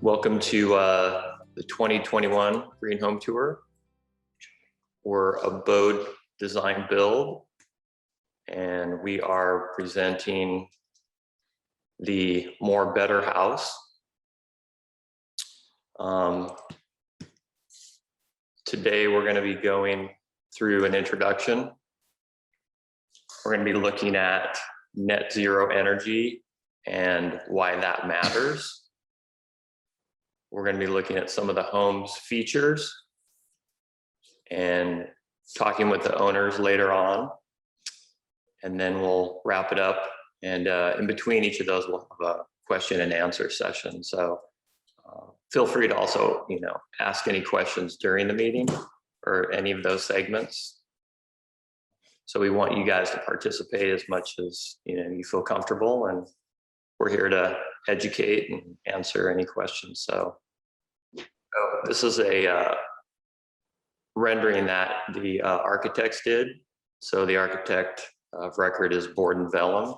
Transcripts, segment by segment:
Welcome to the 2021 Green Home Tour. We're Abode Design Build, and we are presenting the More Better House. Today we're going to be going through an introduction. We're going to be looking at net zero energy and why that matters. We're going to be looking at some of the home's features and talking with the owners later on. And then we'll wrap it up. And in between each of those, we'll have a question and answer session. So feel free to also, ask any questions during the meeting or any of those segments. So we want you guys to participate as much as you feel comfortable, and we're here to educate and answer any questions. So this is a rendering that the architects did. So the architect of record is Borden Vellum.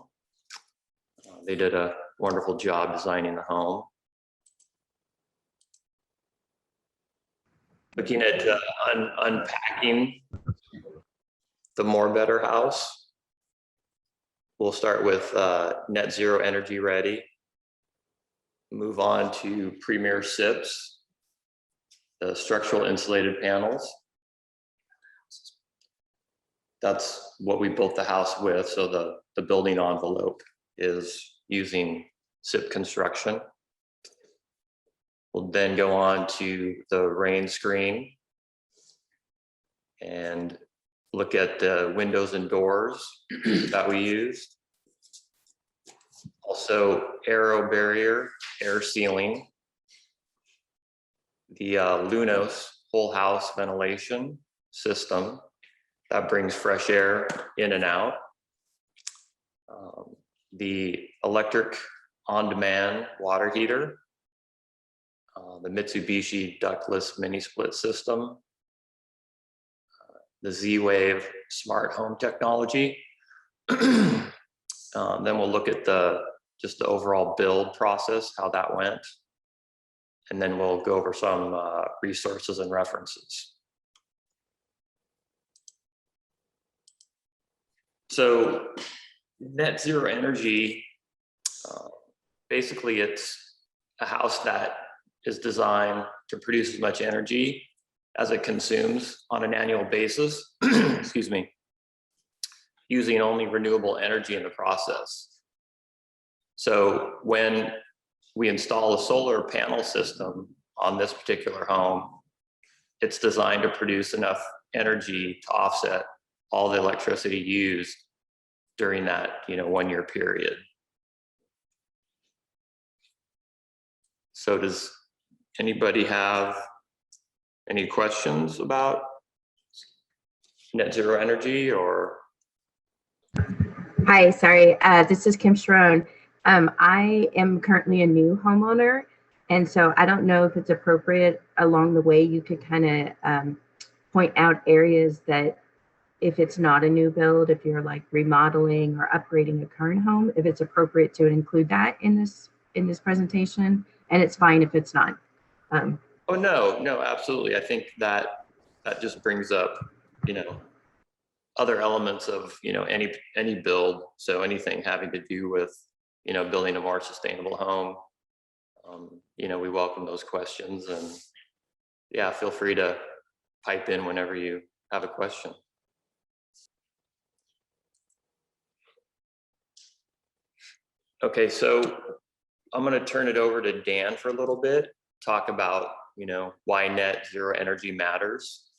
They did a wonderful job designing the home. Looking at unpacking the More Better House, we'll start with net zero energy ready, move on to premier SIPs, the structural insulated panels. That's what we built the house with. So the building envelope is using SIP construction. We'll then go on to the rain screen and look at the windows and doors that we used. Also, Aero barrier, air sealing, the Lunos whole house ventilation system that brings fresh air in and out. The electric on-demand water heater, the Mitsubishi ductless mini split system, the Z-Wave smart home technology. Then we'll look at just the overall build process, how that went. And then we'll go over some resources and references. So net zero energy, basically it's a house that is designed to produce as much energy as it consumes on an annual basis, excuse me, using only renewable energy in the process. So when we install a solar panel system on this particular home, it's designed to produce enough energy to offset all the electricity used during that 1 year period. So does anybody have any questions about net zero energy or? Hi, sorry, this is Kim Sharon. I am currently a new homeowner, and so I don't know if it's appropriate along the way you could kind of point out areas that if it's not a new build, if you're like remodeling or upgrading a current home, if it's appropriate to include that in this presentation, and it's fine if it's not. Oh, no, absolutely. I think that just brings up, other elements of, any build. So anything having to do with, building a more sustainable home, we welcome those questions, and yeah, feel free to pipe in whenever you have a question. Okay, so I'm going to turn it over to Dan for a little bit, talk about, why net zero energy matters.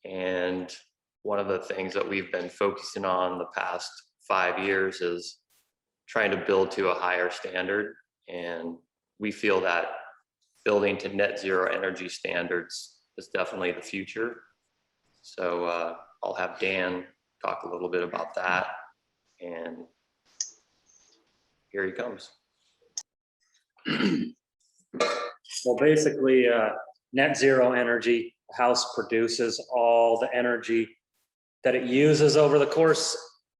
And one of the things that we've been focusing on the past 5 years is trying to build to a higher standard. And we feel that building to net zero energy standards is definitely the future. So I'll have Dan talk a little bit about that. And here he comes. Well, basically, net zero energy, the house produces all the energy that it uses over the course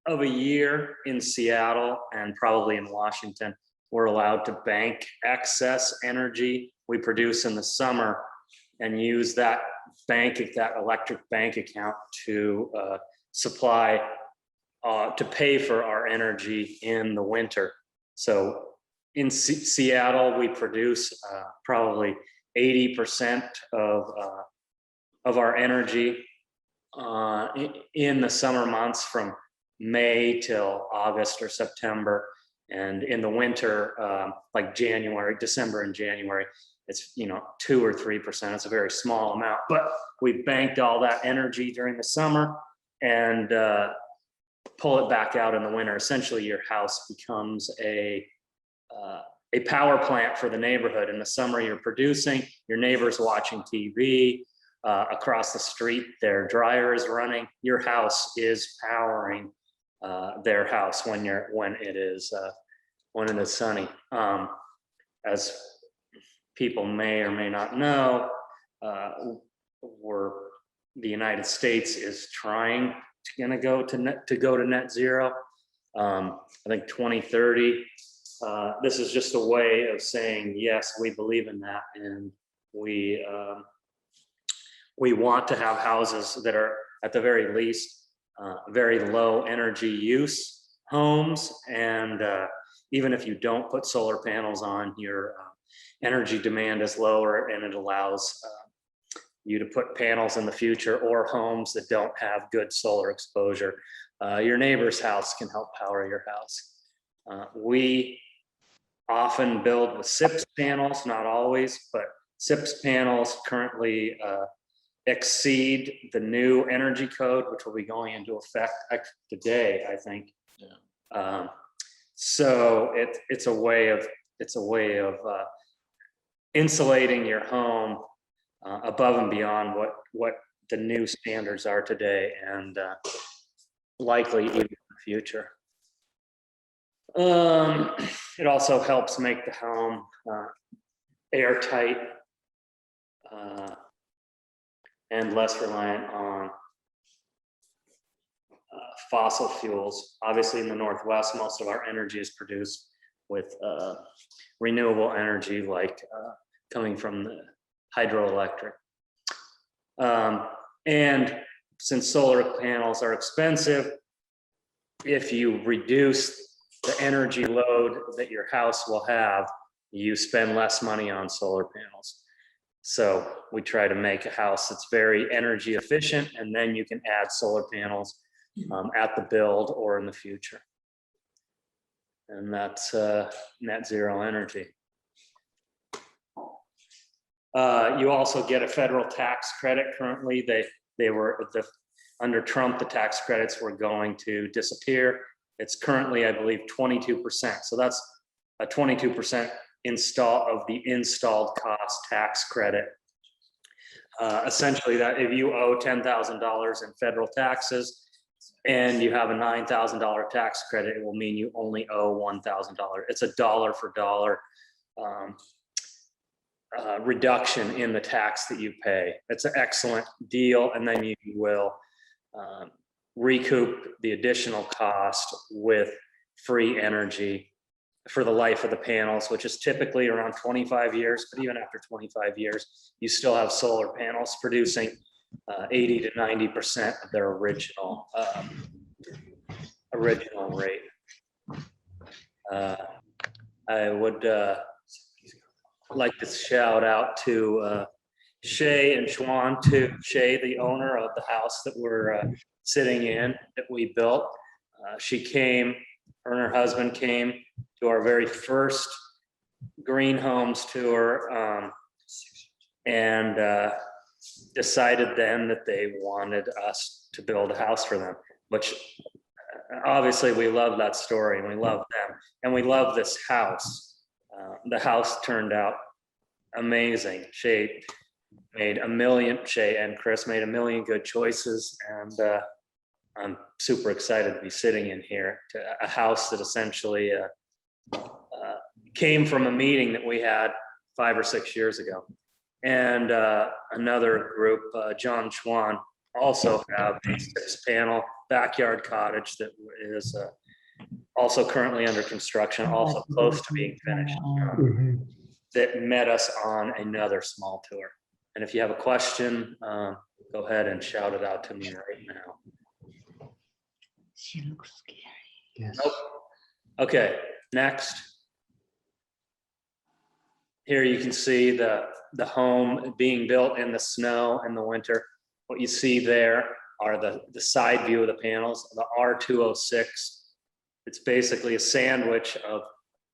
of a year in Seattle and probably in Washington. we're allowed to bank excess energy we produce in the summer and use that electric bank account to supply, to pay for our energy in the winter. So in Seattle, we produce probably 80% of our energy in the summer months from May till August or September. And in the winter, like December and January, it's 2 or 3%. It's a very small amount, but we banked all that energy during the summer and pull it back out in the winter. Essentially, your house becomes a power plant for the neighborhood. In the summer, you're producing, your neighbor's watching TV, across the street, their dryer is running, your house is powering their house when it is sunny. As people may or may not know, the United States is trying to go to net zero. I think 2030. This is just a way of saying, yes, we believe in that, and we want to have houses that are at the very least very low energy use homes. And even if you don't put solar panels on, your energy demand is lower, and it allows you to put panels in the future, or homes that don't have good solar exposure. Your neighbor's house can help power your house. We often build with SIPS panels, not always, but SIPS panels currently exceed the new energy code, which will be going into effect today, I think. Yeah. So it's a way of insulating your home above and beyond what the new standards are today, and likely even in the future. It also helps make the home airtight and less reliant on fossil fuels. Obviously, in the Northwest, most of our energy is produced with renewable energy, like coming from the hydroelectric. And since solar panels are expensive, if you reduce the energy load that your house will have, you spend less money on solar panels. So we try to make a house that's very energy efficient, and then you can add solar panels at the build or in the future. And that's net zero energy. You also get a federal tax credit. Currently, under Trump, the tax credits were going to disappear. It's currently, I believe, 22%. So that's a 22% of the installed cost tax credit. Essentially, that if you owe $10,000 in federal taxes and you have a $9,000 tax credit, it will mean you only owe $1,000. It's a dollar for dollar reduction in the tax that you pay. It's an excellent deal, and then you will recoup the additional cost with free energy for the life of the panels, which is typically around 25 years. But even after 25 years, you still have solar panels producing 80 to 90% of their original rate. I would like to shout out to Shay and Schwan, to Shay, the owner of the house that we're sitting in, that we built. She came, her and her husband came to our very first green homes tour, and decided then that they wanted us to build a house for them, which obviously we love that story, and we love them, and we love this house. The house turned out amazing. Shay and Chris made a million good choices, and I'm super excited to be sitting in here to a house that essentially came from a meeting that we had 5 or 6 years ago. And another group, John Schwan, also have a 6-panel backyard cottage that is also currently under construction, also close to being finished, that met us on another small tour. And if you have a question, go ahead and shout it out to me right now. She looks scary. Yes. Nope. Okay, next. Here you can see the home being built in the snow in the winter. What you see there are the side view of the panels, the R206. It's basically a sandwich of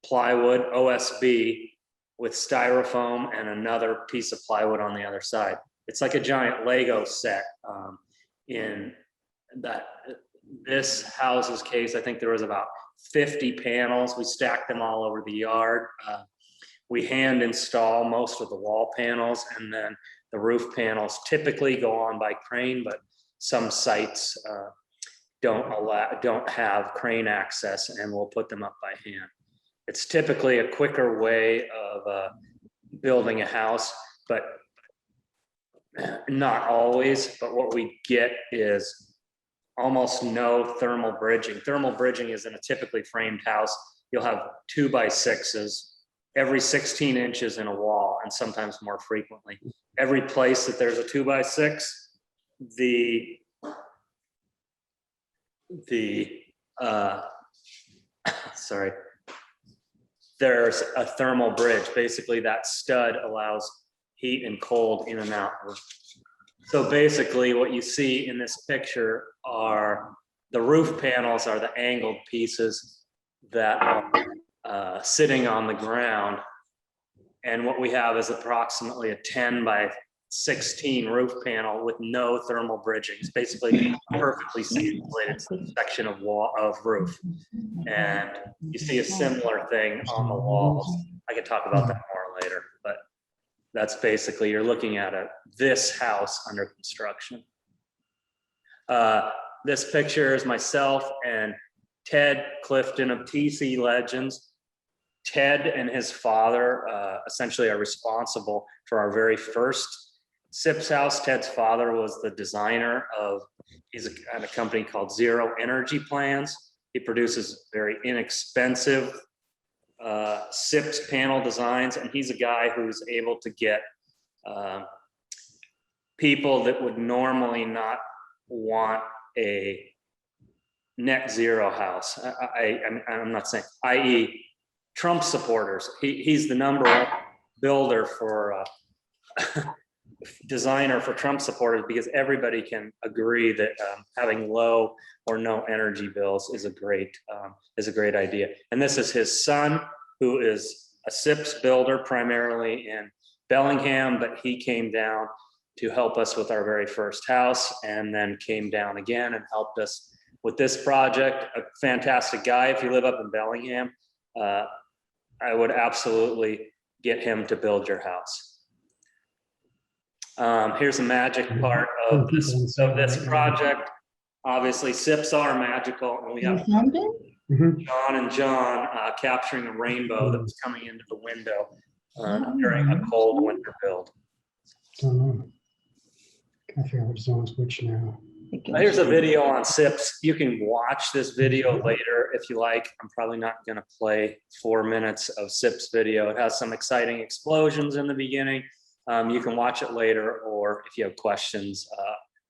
plywood, OSB, with styrofoam and another piece of plywood on the other side. It's like a giant Lego set. In this house's case, I think there was about 50 panels. We stacked them all over the yard. We hand install most of the wall panels, and then the roof panels typically go on by crane, but some sites don't have crane access, and we'll put them up by hand. It's typically a quicker way of building a house, but not always. But what we get is almost no thermal bridging. Thermal bridging is in a typically framed house. You'll have 2x6s every 16 inches in a wall, and sometimes more frequently. Every place that there's a 2x6, there's a thermal bridge. Basically, that stud allows heat and cold in and out. So basically what you see in this picture are the roof panels are the angled pieces that are sitting on the ground. And what we have is approximately a 10x16 roof panel with no thermal bridging. It's basically a perfectly insulated section of wall of roof. And you see a similar thing on the walls. I can talk about that more later, but that's basically, you're looking at this house under construction. This picture is myself and Ted Clifton of TC Legends. Ted and his father essentially are responsible for our very first SIPS house. Ted's father was the designer of, he's at a company called Zero Energy Plans. He produces very inexpensive SIPS panel designs, and he's a guy who's able to get people that would normally not want a net zero house. I'm not saying, i.e. Trump supporters. He's the #1 builder for designer for Trump supporters, because everybody can agree that having low or no energy bills is a great idea. And this is his son, who is a SIPS builder primarily in Bellingham, but he came down to help us with our very first house, and then came down again and helped us with this project. A fantastic guy. If you live up in Bellingham, I would absolutely get him to build your house. Here's the magic part of this project. Obviously, SIPs are magical, and we have John and John capturing a rainbow that was coming into the window during a cold winter build. Don't know. Can't figure out which zone's which now. Here's a video on SIPs. You can watch this video later if you like. I'm probably not going to play 4 minutes of SIPs video. It has some exciting explosions in the beginning. You can watch it later, or if you have questions,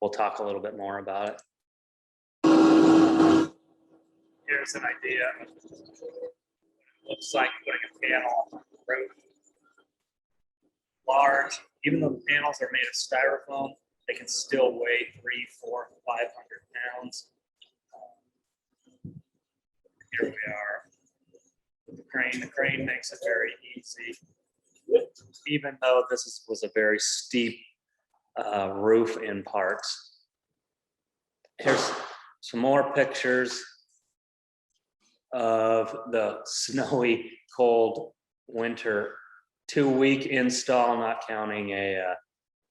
we'll talk a little bit more about it. Here's an idea of what it looks like putting a panel on the roof. Large, even though the panels are made of styrofoam, they can still weigh 300, 400, 500 pounds. Here we are with the crane. The crane makes it very easy. Even though this was a very steep roof in parts. Here's some more pictures of the snowy, cold winter 2-week install, not counting a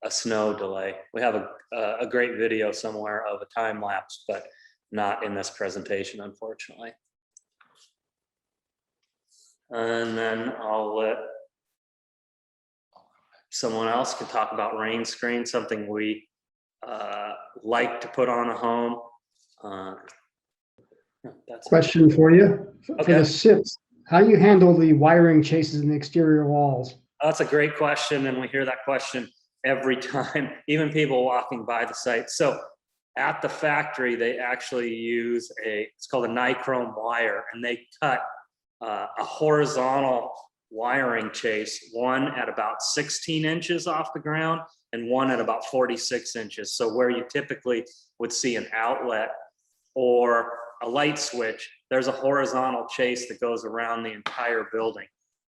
snow delay. We have a great video somewhere of a time lapse, but not in this presentation, unfortunately. And then I'll let someone else can talk about rain screen, something we like to put on a home. That's Question for you. For Okay. the SIPs, how do you handle the wiring chases in the exterior walls? That's a great question, and we hear that question every time, even people walking by the site. So at the factory, they actually use it's called a nichrome wire, and they cut a horizontal wiring chase, one at about 16 inches off the ground and one at about 46 inches. So where you typically would see an outlet or a light switch, there's a horizontal chase that goes around the entire building.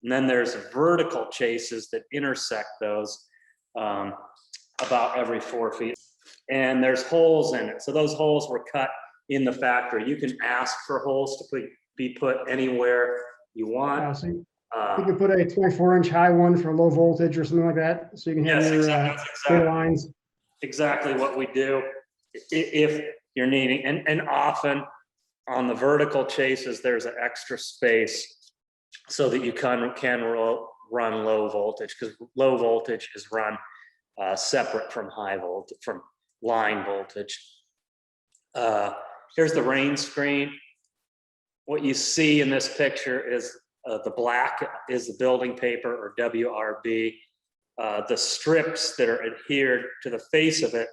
And then there's vertical chases that intersect those about every 4 feet. And there's holes in it. So those holes were cut in the factory. You can ask for holes to be put anywhere you want. So you could put a 24-inch high one for low voltage or something like that, so you can have Yes, your exactly lines. exactly what we do if you're needing, and often on the vertical chases, there's an extra space so that you can run low voltage, because low voltage is run separate from high voltage, from line voltage. Here's the rain screen. What you see in this picture is the black is the building paper, or WRB. The strips that are adhered to the face of it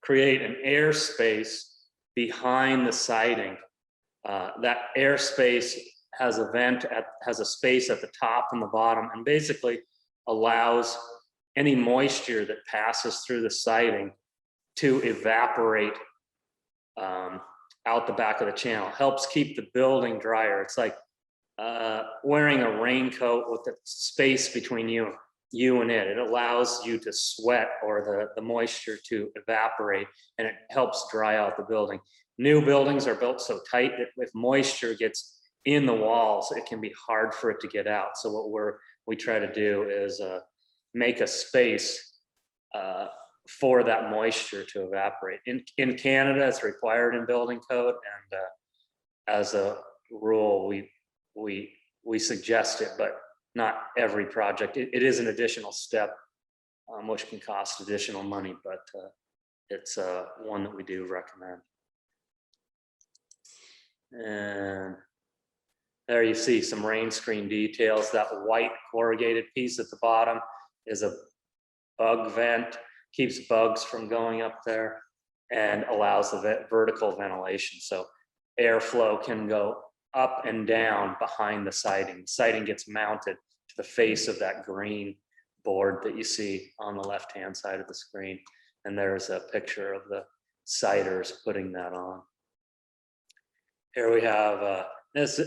create an airspace behind the siding. That airspace has a space at the top and the bottom, and basically allows any moisture that passes through the siding to evaporate out the back of the channel. Helps keep the building drier. It's like wearing a raincoat with the space between you and it. It allows you to sweat, or the moisture to evaporate, and it helps dry out the building. New buildings are built so tight that if moisture gets in the walls, it can be hard for it to get out. So what we try to do is make a space for that moisture to evaporate. In Canada, it's required in building code, and as a rule, we suggest it, but not every project. It is an additional step, which can cost additional money, but it's one that we do recommend. And there you see some rain screen details. That white corrugated piece at the bottom is a bug vent, keeps bugs from going up there, and allows the vertical ventilation. So airflow can go up and down behind the siding. The siding gets mounted to the face of that green board that you see on the left-hand side of the screen. And there's a picture of the siders putting that on. Here we have this.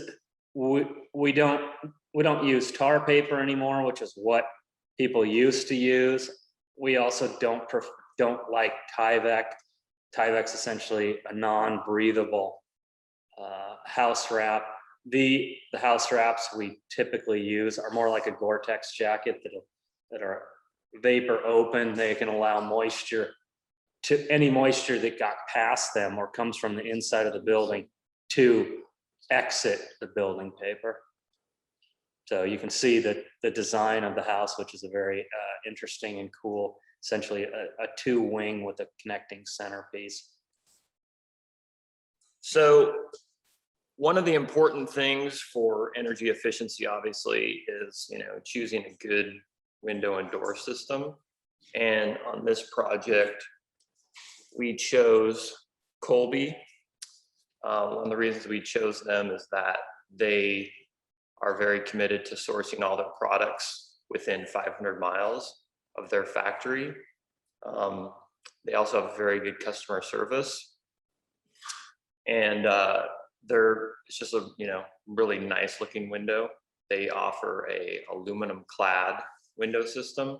We don't use tar paper anymore, which is what people used to use. We also don't like Tyvek. Tyvek's essentially a non-breathable house wrap. The house wraps we typically use are more like a Gore-Tex jacket that are vapor open. They can allow moisture any moisture that got past them or comes from the inside of the building to exit the building paper. So you can see that the design of the house, which is a very interesting and cool, essentially a two-wing with a connecting centerpiece. So one of the important things for energy efficiency, obviously, is choosing a good window and door system. And on this project, we chose Colby. One of the reasons we chose them is that they are very committed to sourcing all their products within 500 miles of their factory. They also have very good customer service, and it's just a really nice looking window. They offer a aluminum clad window system.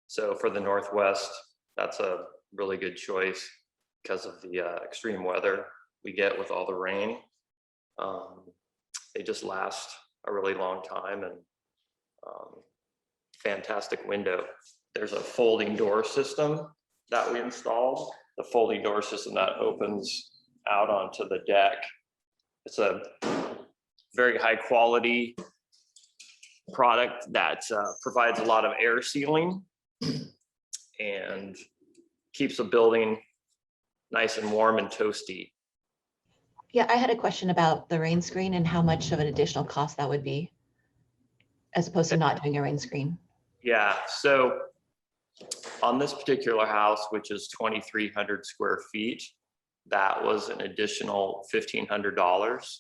So for the Northwest, that's a really good choice because of the extreme weather we get with all the rain. They just last a really long time, and fantastic window. There's a folding door system that we installed. The folding door system that opens out onto the deck. It's a very high quality product that provides a lot of air sealing and keeps the building nice and warm and toasty. Yeah, I had a question about the rain screen and how much of an additional cost that would be as opposed to not doing a rain screen. Yeah, so on this particular house, which is 2,300 square feet, that was an additional $1,500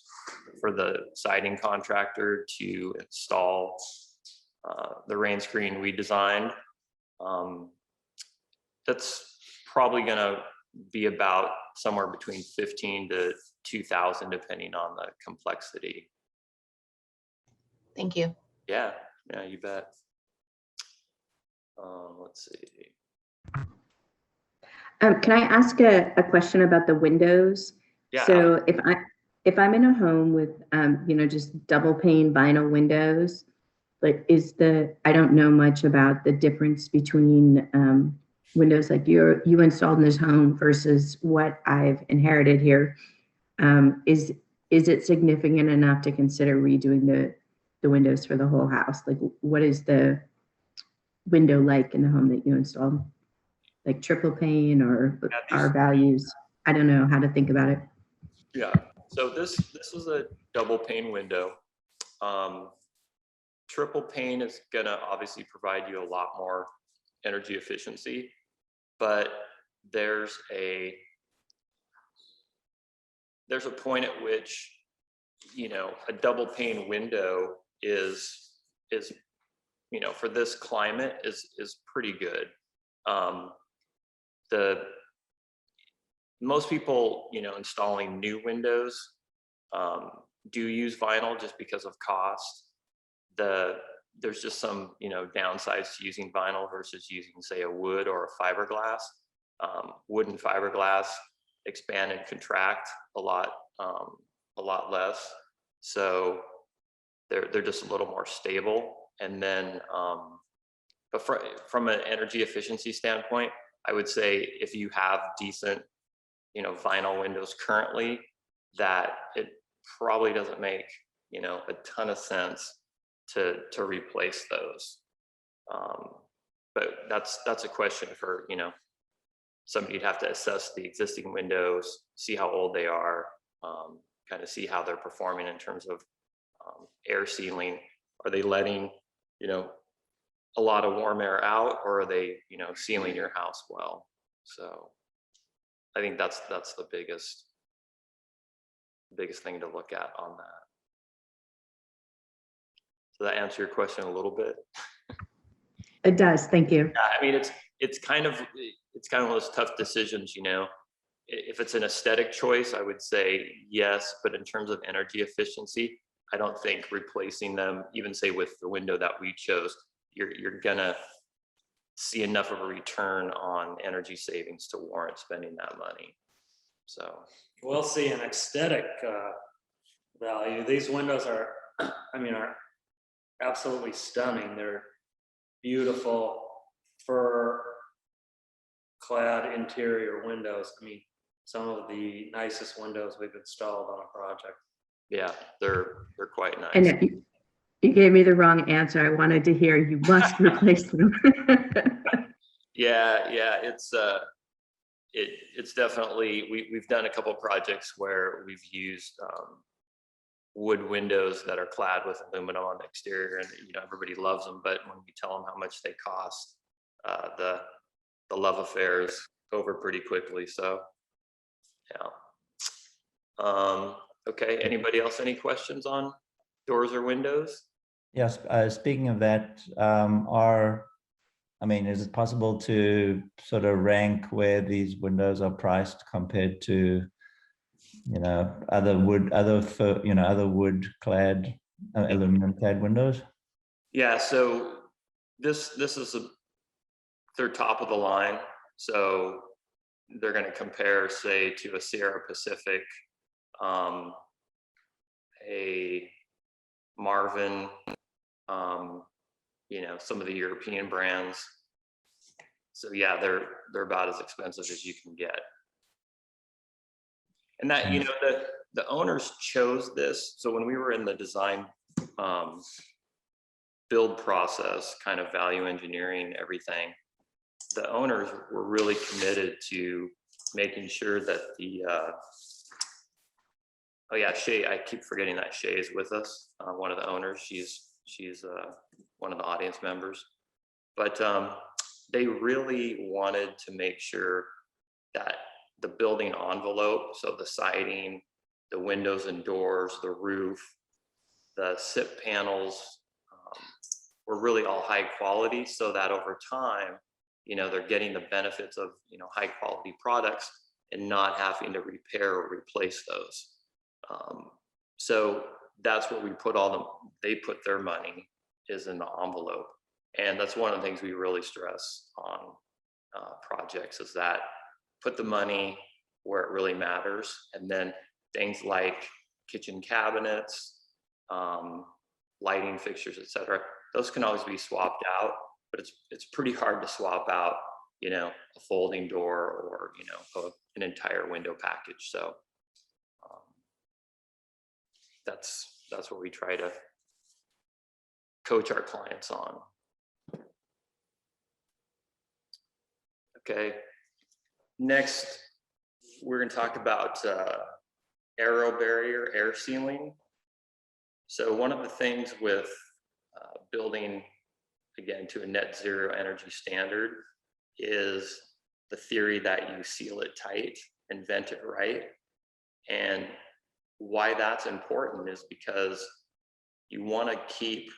for the siding contractor to install the rain screen we designed. That's probably gonna be about somewhere between 15 to 2,000, depending on the complexity. Thank you. Yeah, you bet. Let's see. Can I ask a question about the windows? Yeah. So if I'm in a home with just double pane vinyl windows, like I don't know much about the difference between windows like you installed in this home versus what I've inherited here. Is it significant enough to consider redoing the windows for the whole house? Like, what is the window like in the home that you installed? Like triple pane or our values? I don't know how to think about it. Yeah, so this is a double pane window. Triple pane is gonna obviously provide you a lot more energy efficiency, but there's a point at which, a double pane window is for this climate is pretty good. Most people, installing new windows do use vinyl just because of cost. There's just some, downsides to using vinyl versus using, say, a wood or a fiberglass. Wood and fiberglass expand and contract a lot less. So they're just a little more stable. And then, but from an energy efficiency standpoint, I would say if you have decent, vinyl windows currently, that it probably doesn't make, a ton of sense to replace those. But that's a question for, somebody'd have to assess the existing windows, see how old they are, kind of see how they're performing in terms of air sealing. Are they letting, a lot of warm air out, or are they, sealing your house well? So I think that's the biggest thing to look at on that. Does that answer your question a little bit? It does. Thank you. Yeah, I mean, it's kind of one of those tough decisions, If it's an aesthetic choice, I would say yes, but in terms of energy efficiency, I don't think replacing them, even say with the window that we chose, you're gonna see enough of a return on energy savings to warrant spending that money. So We'll see an aesthetic value. These windows are absolutely stunning. They're beautiful fur clad interior windows. I mean, some of the nicest windows we've installed on a project. yeah, they're quite nice. And you gave me the wrong answer. I wanted to hear you must replace them. Yeah, it's definitely, we've done a couple projects where we've used wood windows that are clad with aluminum on the exterior, and everybody loves them, but when we tell them how much they cost, the love affair is over pretty quickly. So yeah. Okay, anybody else, any questions on doors or windows? Yes, speaking of that, is it possible to sort of rank where these windows are priced compared to, other wood clad, aluminum clad windows? Yeah, so this is they're top of the line. So they're going to compare, say, to a Sierra Pacific, a Marvin, some of the European brands. So yeah, they're about as expensive as you can get. And that, the owners chose this. So when we were in the design build process, kind of value engineering everything, the owners were really committed to making sure that Oh yeah, Shay, I keep forgetting that Shay is with us, one of the owners. She's one of the audience members. But they really wanted to make sure that the building envelope, so the siding, the windows and doors, the roof, the SIP panels, were really all high quality, so that over time, you know, they're getting the benefits of, you know, high quality products and not having to repair or replace those. So that's where we put they put their money is in the envelope. And that's one of the things we really stress on projects is that put the money where it really matters. And then things like kitchen cabinets, lighting fixtures, et cetera, those can always be swapped out, but it's pretty hard to swap out, you know, a folding door or, you know, an entire window package. So that's what we try to coach our clients on. Okay, next we're going to talk about Aero barrier air sealing. So one of the things with building, again, to a net zero energy standard is the theory that you seal it tight and vent it right. And why that's important is because you want to keep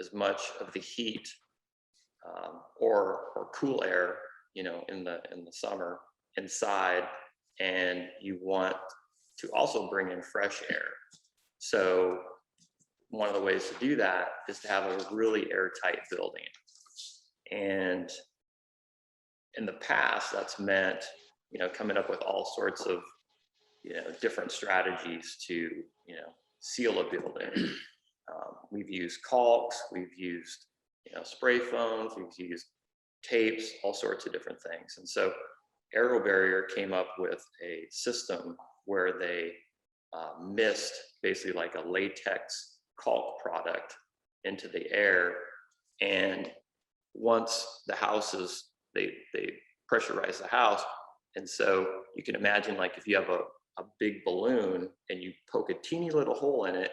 as much of the heat or cool air, you know, in the summer inside, and you want to also bring in fresh air. So one of the ways to do that is to have a really airtight building. And in the past, that's meant, you know, coming up with all sorts of, you know, different strategies to, you know, seal a building. We've used caulks, we've used, you know, spray foams, we've used tapes, all sorts of different things. And so Aero Barrier came up with a system where they mist basically like a latex caulk product into the air. And once the house is, they pressurize the house. And so you can imagine, like, if you have a big balloon and you poke a teeny little hole in it,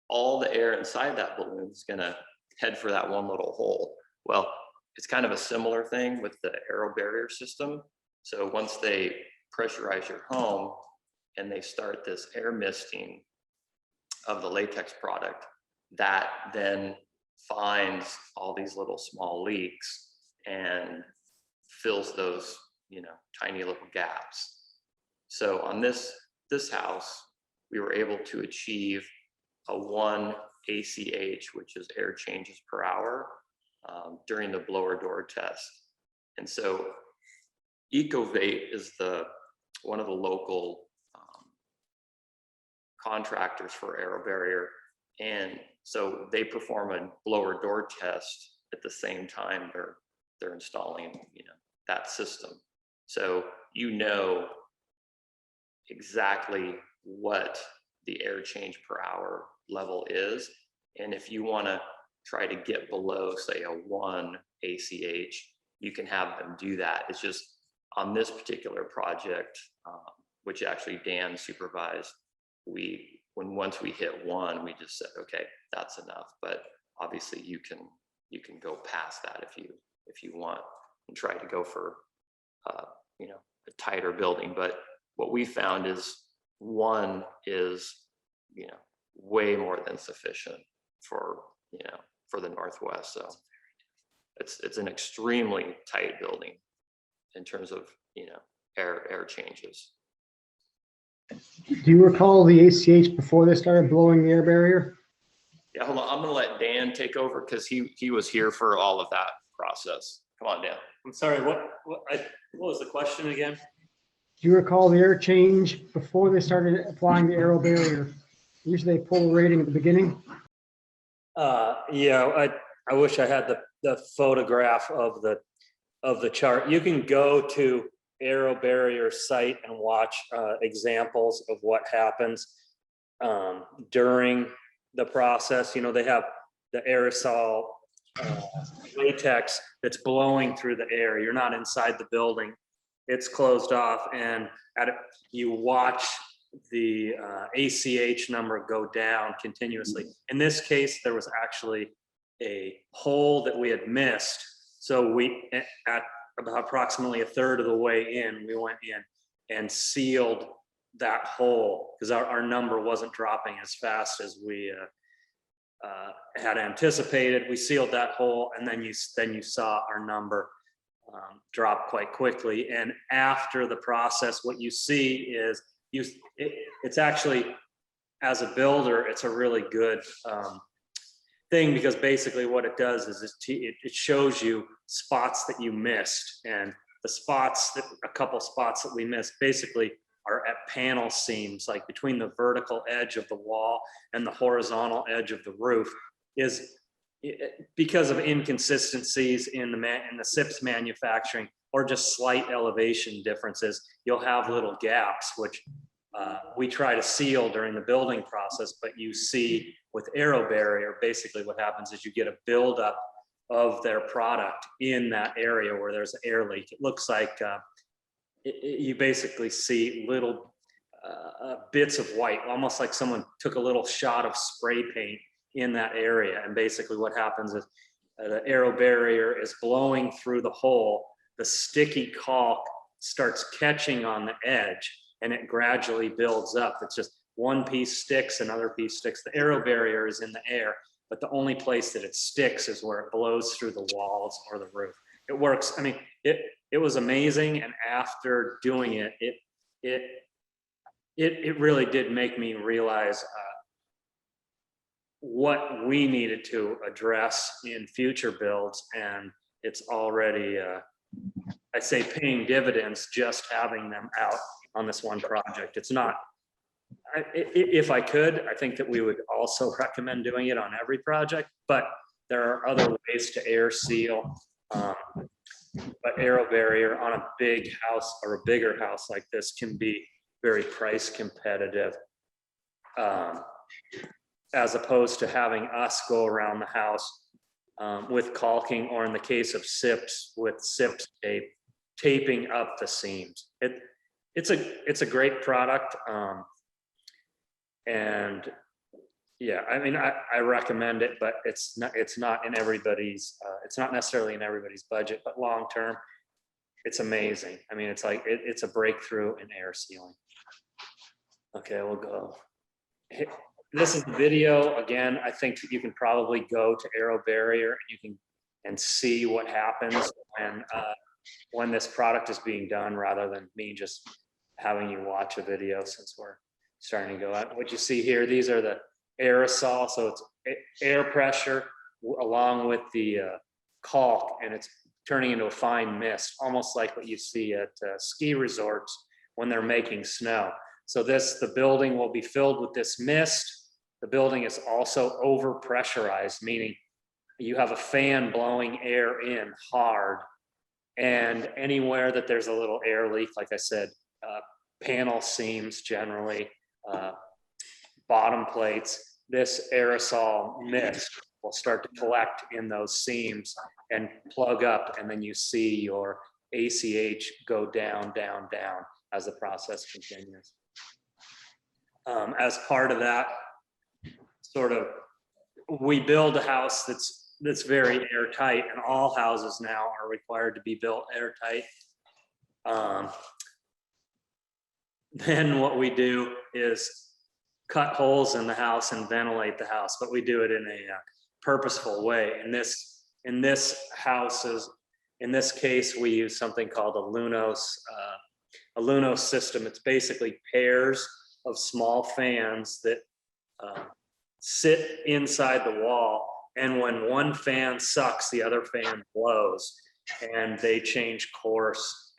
all the air inside that balloon is gonna head for that one little hole. Well, it's kind of a similar thing with the Aero Barrier system. So once they pressurize your home and they start this air misting of the latex product, that then finds all these little small leaks and fills those, you know, tiny little gaps. So on this house, we were able to achieve a 1 ACH, which is air changes per hour, during the blower door test. And so Ecovate is one of the local contractors for Aero Barrier. And so they perform a blower door test at the same time they're installing, you know, that system. So you know exactly what the air change per hour level is. And if you want to try to get below, say, a 1 ACH, you can have them do that. It's just on this particular project, which actually Dan supervised, once we hit 1, we just said, okay, that's enough. But obviously you can go past that if you want and try to go for you know, a tighter building. But what we found is 1 is, you know, way more than sufficient for, you know, for the Northwest. So it's an extremely tight building in terms of, you know, air changes. Do you recall the ACH before they started blowing the air barrier? Yeah, hold on. I'm gonna let Dan take over because he was here for all of that process. Come on, Dan. I'm sorry, what was the question again? Do you recall the air change before they started applying the Aero Barrier? Usually they pull a rating at the beginning. Yeah, I wish I had the photograph of the chart. You can go to Aero Barrier site and watch examples of what happens during the process. You know, they have the aerosol latex that's blowing through the air. You're not inside the building. It's closed off, and you watch ACH number go down continuously. In this case, there was actually a hole that we had missed. So we, at about approximately a third of the way in, we went in and sealed that hole because our number wasn't dropping as fast as we had anticipated. We sealed that hole, and then you saw our number drop quite quickly. And after the process, what you see is it's actually, as a builder, it's a really good thing, because basically what it does is it shows you spots that you missed, and the spots that a couple spots that we missed basically are at panel seams, like between the vertical edge of the wall and the horizontal edge of the roof, is because of inconsistencies in the SIPS manufacturing, or just slight elevation differences. You'll have little gaps, which we try to seal during the building process, but you see with Aero barrier, basically what happens is you get a buildup of their product in that area where there's an air leak. It looks like you basically see little bits of white, almost like someone took a little shot of spray paint in that area. And basically what happens is the Aero barrier is blowing through the hole, the sticky caulk starts catching on the edge, and it gradually builds up. It's just one piece sticks, another piece sticks. The Aero barrier is in the air, but the only place that it sticks is where it blows through the walls or the roof. It works. I mean, it was amazing. And after doing it, it really did make me realize what we needed to address in future builds. And it's already, I'd say, paying dividends just having them out on this one project. It's not, if I could, I think that we would also recommend doing it on every project, but there are other ways to air seal. But Aero barrier on a big house or a bigger house like this can be very price competitive, as opposed to having us go around the house with caulking, or in the case of SIPs, with SIPs tape, taping up the seams. It's a great product. And yeah, I mean, I recommend it, but it's not in everybody's, it's not necessarily in everybody's budget, but long-term, it's amazing. I mean, it's like, it's a breakthrough in air sealing. Okay, we'll go. This is the video. Again, I think that you can probably go to Aero barrier and see what happens when this product is being done, rather than me just having you watch a video, since we're starting to go out. What you see here, these are the aerosol. So it's air pressure along with the caulk, and it's turning into a fine mist, almost like what you see at ski resorts when they're making snow. So the building will be filled with this mist. The building is also over pressurized, meaning you have a fan blowing air in hard, and anywhere that there's a little air leak, like I said, panel seams generally, bottom plates, this aerosol mist will start to collect in those seams and plug up, and then you see your ACH go down, down, down as the process continues. As part of that, sort of, we build a house that's very airtight, and all houses now are required to be built airtight. Then what we do is cut holes in the house and ventilate the house, but we do it in a purposeful way. In this case, we use something called a Lunos system. It's basically pairs of small fans that sit inside the wall, and when one fan sucks, the other fan blows, and they change course,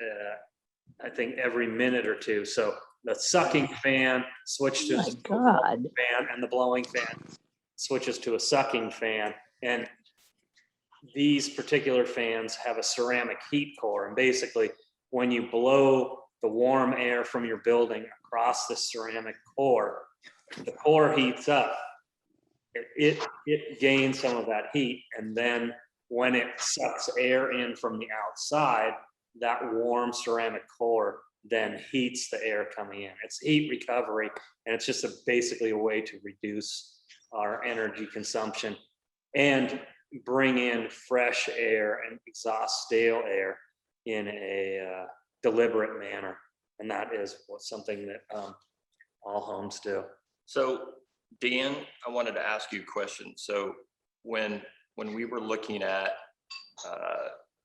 I think every minute or two. So the sucking fan switches to a blowing fan, and the blowing fan switches to a sucking fan. And these particular fans have a ceramic heat core, and basically when you blow the warm air from your building across the ceramic core, the core heats up. It gains some of that heat, and then when it sucks air in from the outside, that warm ceramic core then heats the air coming in. It's heat recovery, and it's just basically a way to reduce our energy consumption and bring in fresh air and exhaust stale air in a deliberate manner. And that is something that all homes do. So Dan, I wanted to ask you a question. So when we were looking at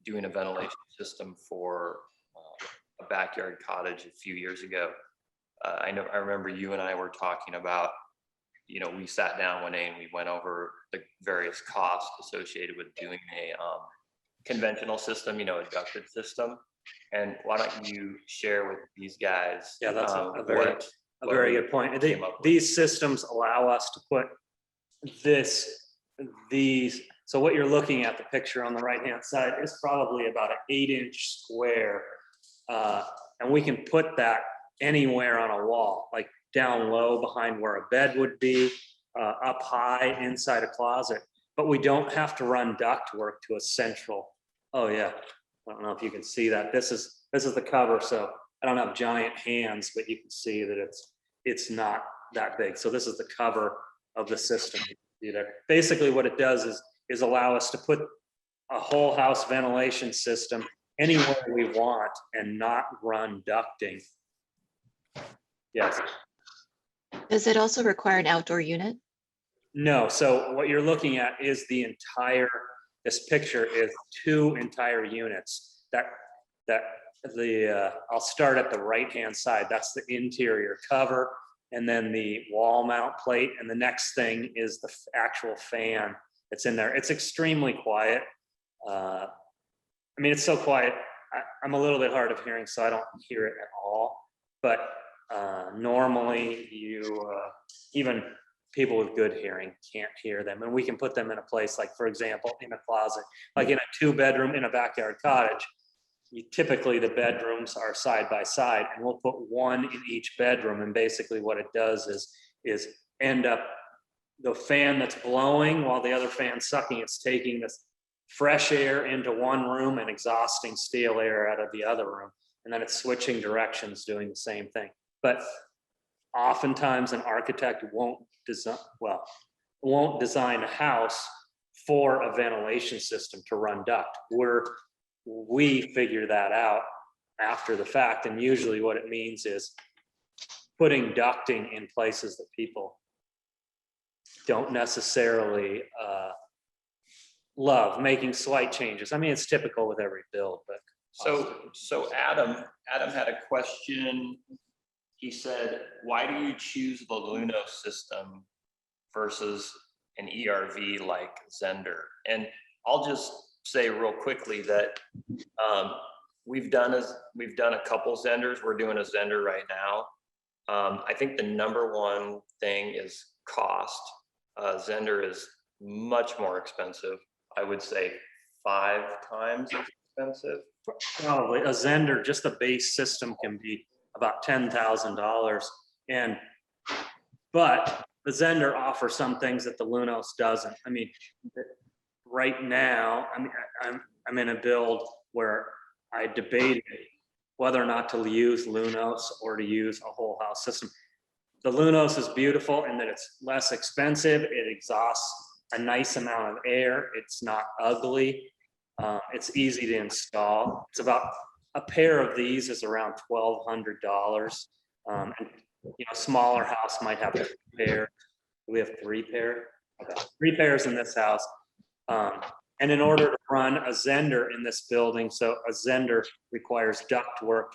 doing a ventilation system for a backyard cottage a few years ago, I remember you and I were talking about, you know, we sat down one day and we went over the various costs associated with doing a conventional system, you know, a ducted system. And why don't you share with these guys? Yeah, that's a what very we good point. came up with. These systems allow us to put these. So what you're looking at, the picture on the right-hand side, is probably about an 8-inch square. And we can put that anywhere on a wall, like down low behind where a bed would be, up high inside a closet. But we don't have to run ductwork to a central. Oh yeah, I don't know if you can see that. This is the cover. So I don't have giant hands, but you can see that it's not that big. So this is the cover of the system. Basically what it does is allow us to put a whole house ventilation system anywhere we want and not run ducting. Yes. Does it also require an outdoor unit? No, so what you're looking at is this picture is 2 entire units I'll start at the right-hand side. That's the interior cover, and then the wall mount plate. And the next thing is the actual fan that's in there. It's extremely quiet. I mean, it's so quiet. I'm a little bit hard of hearing, so I don't hear it at all. But normally even people with good hearing can't hear them. And we can put them in a place like, for example, in a closet, like in a 2-bedroom in a backyard cottage. Typically the bedrooms are side by side, and we'll put one in each bedroom. And basically what it does is end up the fan that's blowing while the other fan's sucking. It's taking this fresh air into one room and exhausting stale air out of the other room. And then it's switching directions, doing the same thing. But oftentimes an architect won't design a house for a ventilation system to run duct. We figure that out after the fact, and usually what it means is putting ducting in places that people don't necessarily love, making slight changes. I mean, it's typical with every build, but. So Adam had a question. He said, why do you choose the Luno system versus an ERV like Zender? And I'll just say real quickly that we've done a couple Zenders. We're doing a Zender right now. I think the number one thing is cost. Zender is much more expensive. I would say 5 times as expensive. Probably a Zender, just the base system can be about $10,000. But the Zender offers some things that the Lunos doesn't. I mean, right now, I'm in a build where I debated whether or not to use Lunos or to use a whole house system. The Lunos is beautiful in that it's less expensive. It exhausts a nice amount of air. It's not ugly. It's easy to install. It's about a pair of these is around $1,200. And smaller house might have 2 pairs. We have 3 pairs. Okay. 3 pairs in this house. And in order to run a Zender in this building, so a Zender requires ductwork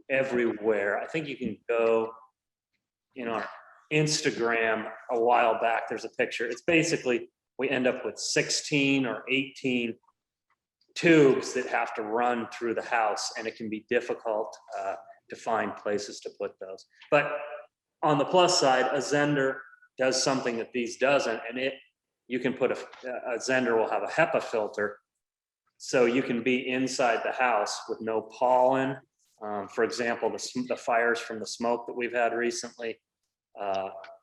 everywhere. I think you can go in our Instagram a while back. There's a picture. It's basically, we end up with 16 or 18 tubes that have to run through the house, and it can be difficult to find places to put those. But on the plus side, a Zender does something that these doesn't, and you can put a Zender will have a HEPA filter, so you can be inside the house with no pollen. For example, the fires from the smoke that we've had recently,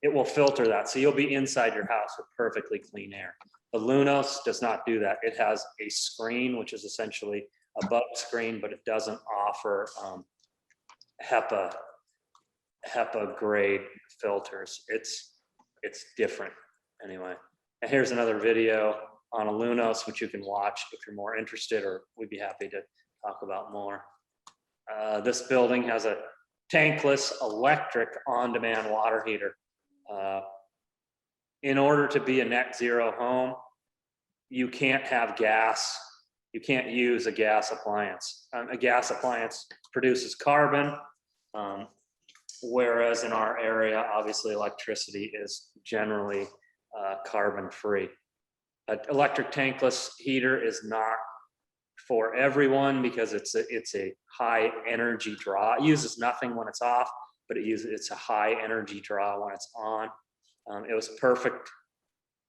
it will filter that, so you'll be inside your house with perfectly clean air. The Lunos does not do that. It has a screen, which is essentially a butt screen, but it doesn't offer HEPA grade filters. It's different anyway. And here's another video on a Lunos, which you can watch if you're more interested, or we'd be happy to talk about more. This building has a tankless electric on-demand water heater. In order to be a net zero home, you can't have gas. You can't use a gas appliance. A gas appliance produces carbon, whereas in our area, obviously electricity is generally carbon-free. An electric tankless heater is not for everyone because it's a high energy draw. It uses nothing when it's off, but it's a high energy draw when it's on. It was perfect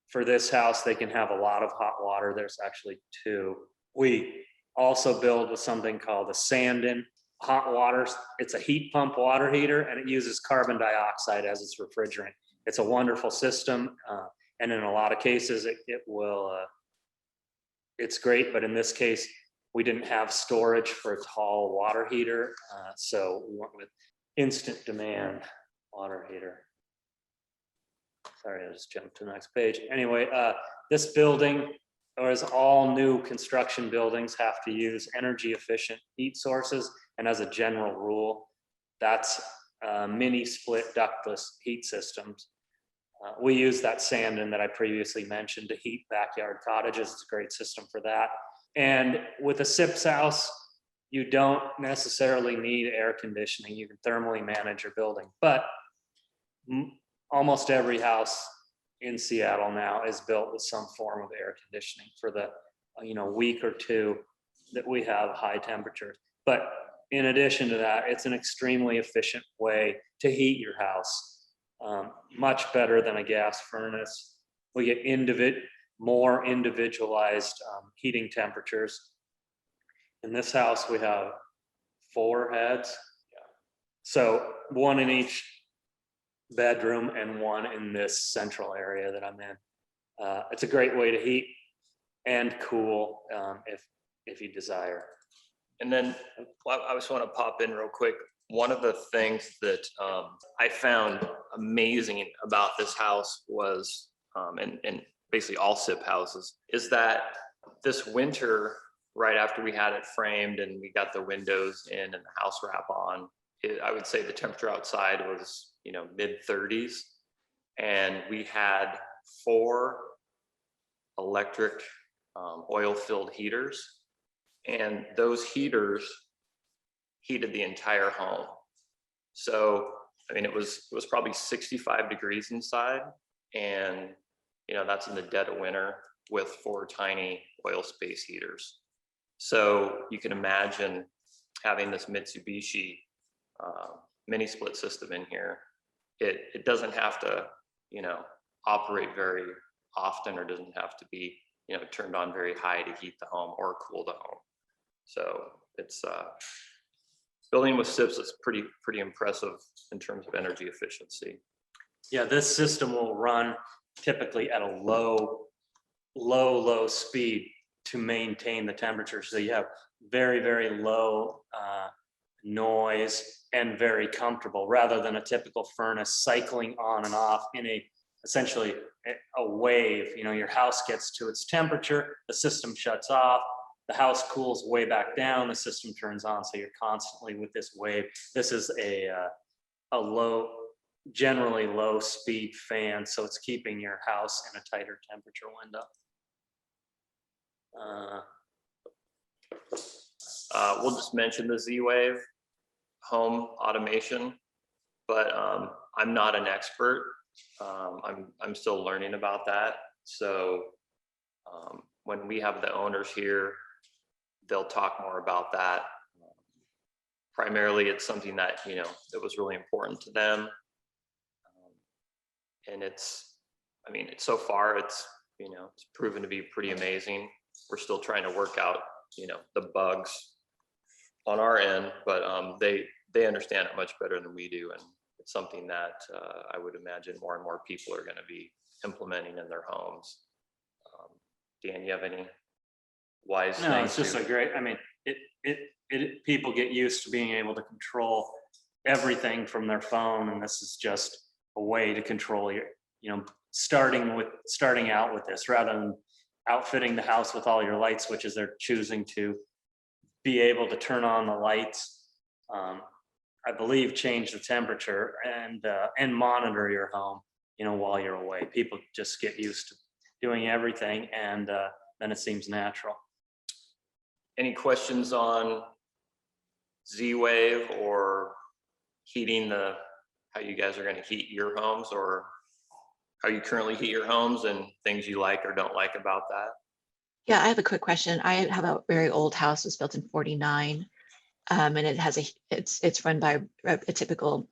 for this house. They can have a lot of hot water. There's actually 2. We also build with something called a sand-in hot water. It's a heat pump water heater, and it uses carbon dioxide as its refrigerant. It's a wonderful system, and in a lot of cases, it's great. But in this case, we didn't have storage for a tall water heater, so we went with instant demand water heater. Sorry, I just jumped to the next page. Anyway, this building, or as all new construction buildings, have to use energy efficient heat sources. And as a general rule, that's mini split ductless heat systems. We use that sand-in that I previously mentioned to heat backyard cottages. It's a great system for that. And with a SIPS house, you don't necessarily need air conditioning. You can thermally manage your building. But almost every house in Seattle now is built with some form of air conditioning for the week or 2 that we have high temperatures. But in addition to that, it's an extremely efficient way to heat your house, much better than a gas furnace. We get more individualized heating temperatures. In this house, we have 4 heads. So 1 in each bedroom and 1 in this central area that I'm in. It's a great way to heat and cool if you desire. And then I just want to pop in real quick. One of the things that I found amazing about this house was, and basically all SIP houses, is that this winter, right after we had it framed and we got the windows in and the house wrap on, I would say the temperature outside was, mid 30s. And we had 4 electric oil-filled heaters. And those heaters heated the entire home. So, it was probably 65 degrees inside. And, that's in the dead of winter with 4 tiny oil space heaters. So you can imagine having this Mitsubishi mini split system in here. It doesn't have to, operate very often, or doesn't have to be, turned on very high to heat the home or cool the home. So it's building with SIPs is pretty impressive in terms of energy efficiency. Yeah, this system will run typically at a low speed to maintain the temperature. So you have very, very low noise and very comfortable, rather than a typical furnace cycling on and off in essentially a wave. Your house gets to its temperature, the system shuts off, the house cools way back down, the system turns on. So you're constantly with this wave. This is a generally low speed fan, so it's keeping your house in a tighter temperature window. We'll just mention the Z-Wave home automation, but I'm not an expert. I'm still learning about that. So when we have the owners here, they'll talk more about that. Primarily, it's something that that was really important to them, and so far it's proven to be pretty amazing. We're still trying to work out the bugs on our end, but they understand it much better than we do, and it's something that I would imagine more and more people are going to be implementing in their homes. Dan, you have any wise things? No, it's just a great. People get used to being able to control everything from their phone, and this is just a way to control your, starting out with this, rather than outfitting the house with all your light switches, they're choosing to be able to turn on the lights, I believe change the temperature and monitor your home, while you're away. People just get used to doing everything, and then it seems natural. Any questions on Z-Wave or heating how you guys are going to heat your homes, or how you currently heat your homes, and things you like or don't like about that? Yeah, I have a quick question. I have a very old house, it was built in 49. And it has it's run by a typical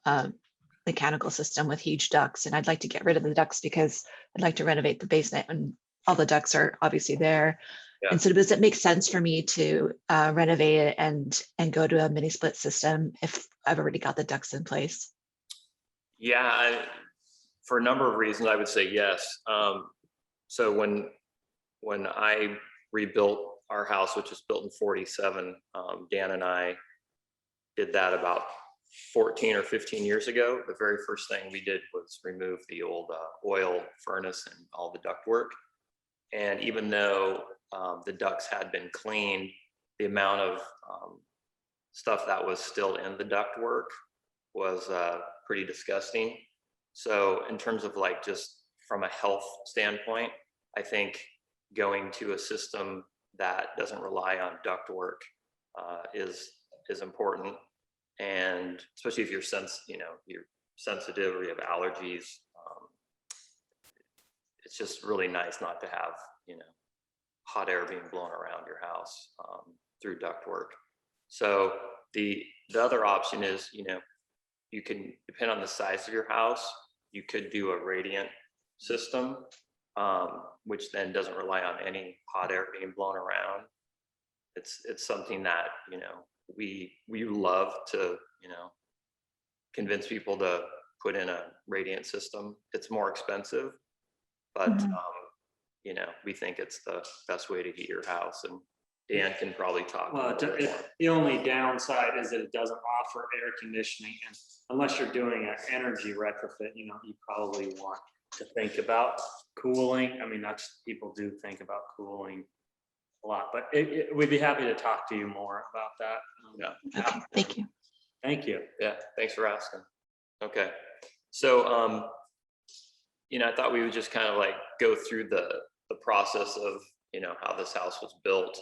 mechanical system with huge ducts. And I'd like to get rid of the ducts because I'd like to renovate the basement, and all the ducts are obviously there. Yeah. And so does it make sense for me to renovate it and go to a mini split system if I've already got the ducts in place? Yeah, for a number of reasons, I would say yes. So when I rebuilt our house, which was built in 47, Dan and I did that about 14 or 15 years ago. The very first thing we did was remove the old oil furnace and all the ductwork. And even though the ducts had been cleaned, the amount of stuff that was still in the ductwork was pretty disgusting. So in terms of like just from a health standpoint, I think going to a system that doesn't rely on ductwork is important. And especially if you're sensitive or you have allergies, it's just really nice not to have hot air being blown around your house through ductwork. So the other option is, you can, depend on the size of your house, you could do a radiant system, which then doesn't rely on any hot air being blown around. It's something that, we love to, convince people to put in a radiant system. It's more expensive, but, we think it's the best way to heat your house. And Dan can probably talk. Well, the only downside is that it doesn't offer air conditioning, and unless you're doing an energy retrofit, you probably want to think about cooling. I mean, people do think about cooling a lot, but we'd be happy to talk to you more about that. Yeah. Okay, thank you. Thank you. Yeah, thanks for asking. Okay, so I thought we would just kind of like go through the process of how this house was built.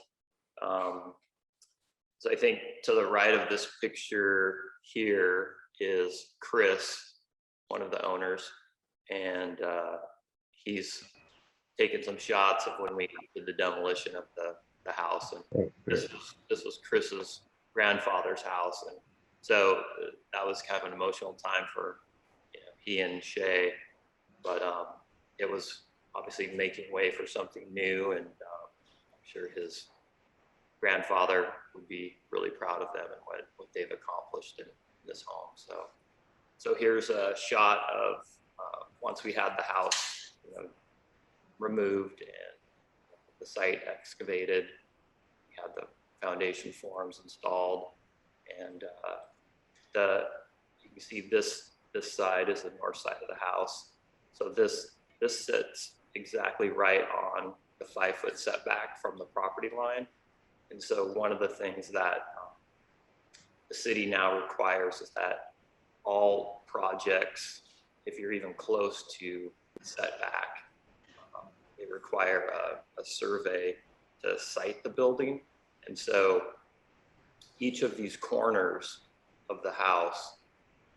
So I think to the right of this picture here is Chris, one of the owners, and he's taken some shots of when we did the demolition of the house. And this was Chris's grandfather's house, and so that was kind of an emotional time for he and Shay, but it was obviously making way for something new, and I'm sure his grandfather would be really proud of them and what they've accomplished in this home. So here's a shot of once we had the house removed and the site excavated. We had the foundation forms installed, and you can see this side is the north side of the house. So this sits exactly right on the 5-foot setback from the property line. And so one of the things that the city now requires is that all projects, if you're even close to the setback, they require a survey to site the building. And so each of these corners of the house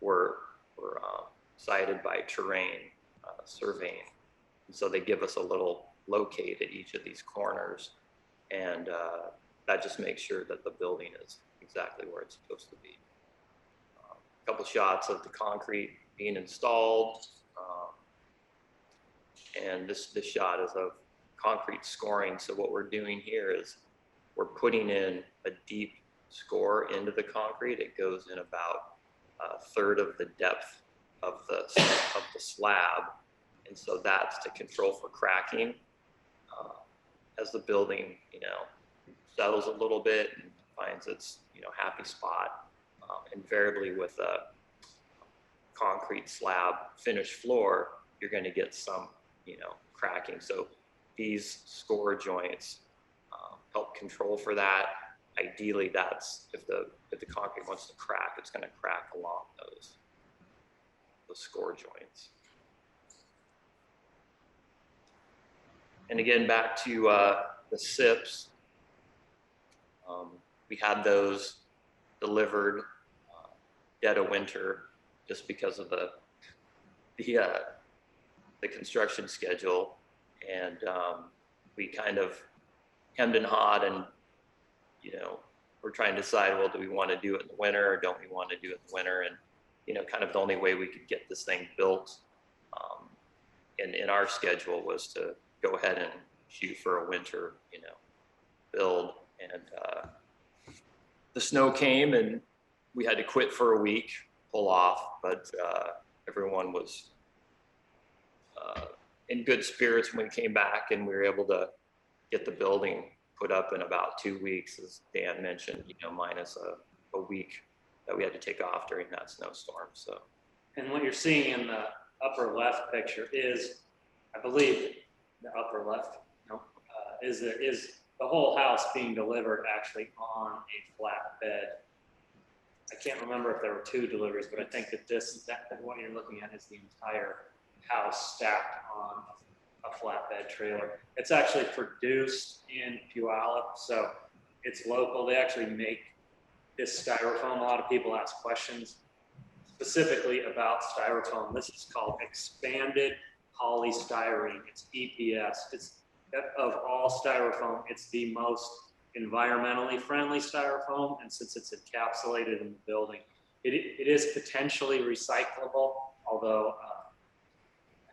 were cited by terrain surveying. And so they give us a little locate at each of these corners, and that just makes sure that the building is exactly where it's supposed to be. A couple shots of the concrete being installed, and this shot is of concrete scoring. So what we're doing here is we're putting in a deep score into the concrete. It goes in about a third of the depth of the slab, and so that's to control for cracking. As the building, settles a little bit and finds its, happy spot, invariably with concrete slab finished floor, you're going to get some, cracking. So these score joints help control for that. Ideally, that's if the concrete wants to crack, it's going to crack along those score joints. And again, back to the SIPs, we had those delivered dead of winter just because of the construction schedule, and we kind of hemmed and hawed, and we're trying to decide, well, do we want to do it in the winter or don't we want to do it in the winter? And kind of the only way we could get this thing built in our schedule was to go ahead and shoot for a winter build. And the snow came and we had to quit for a week, pull off, but everyone was in good spirits when we came back, and we were able to get the building put up in about 2 weeks, as Dan mentioned, minus a week that we had to take off during that snowstorm. So, And what you're seeing in the upper left picture is, I believe, the upper left, is the whole house being delivered actually on a flat bed. I can't remember if there were 2 deliveries, but I think that what you're looking at is the entire house stacked on a flatbed trailer. It's actually produced in Puyallup, so it's local. They actually make this styrofoam. A lot of people ask questions specifically about styrofoam. This is called expanded polystyrene. It's EPS. It's of all styrofoam, it's the most environmentally friendly styrofoam, and since it's encapsulated in the building, it is potentially recyclable, although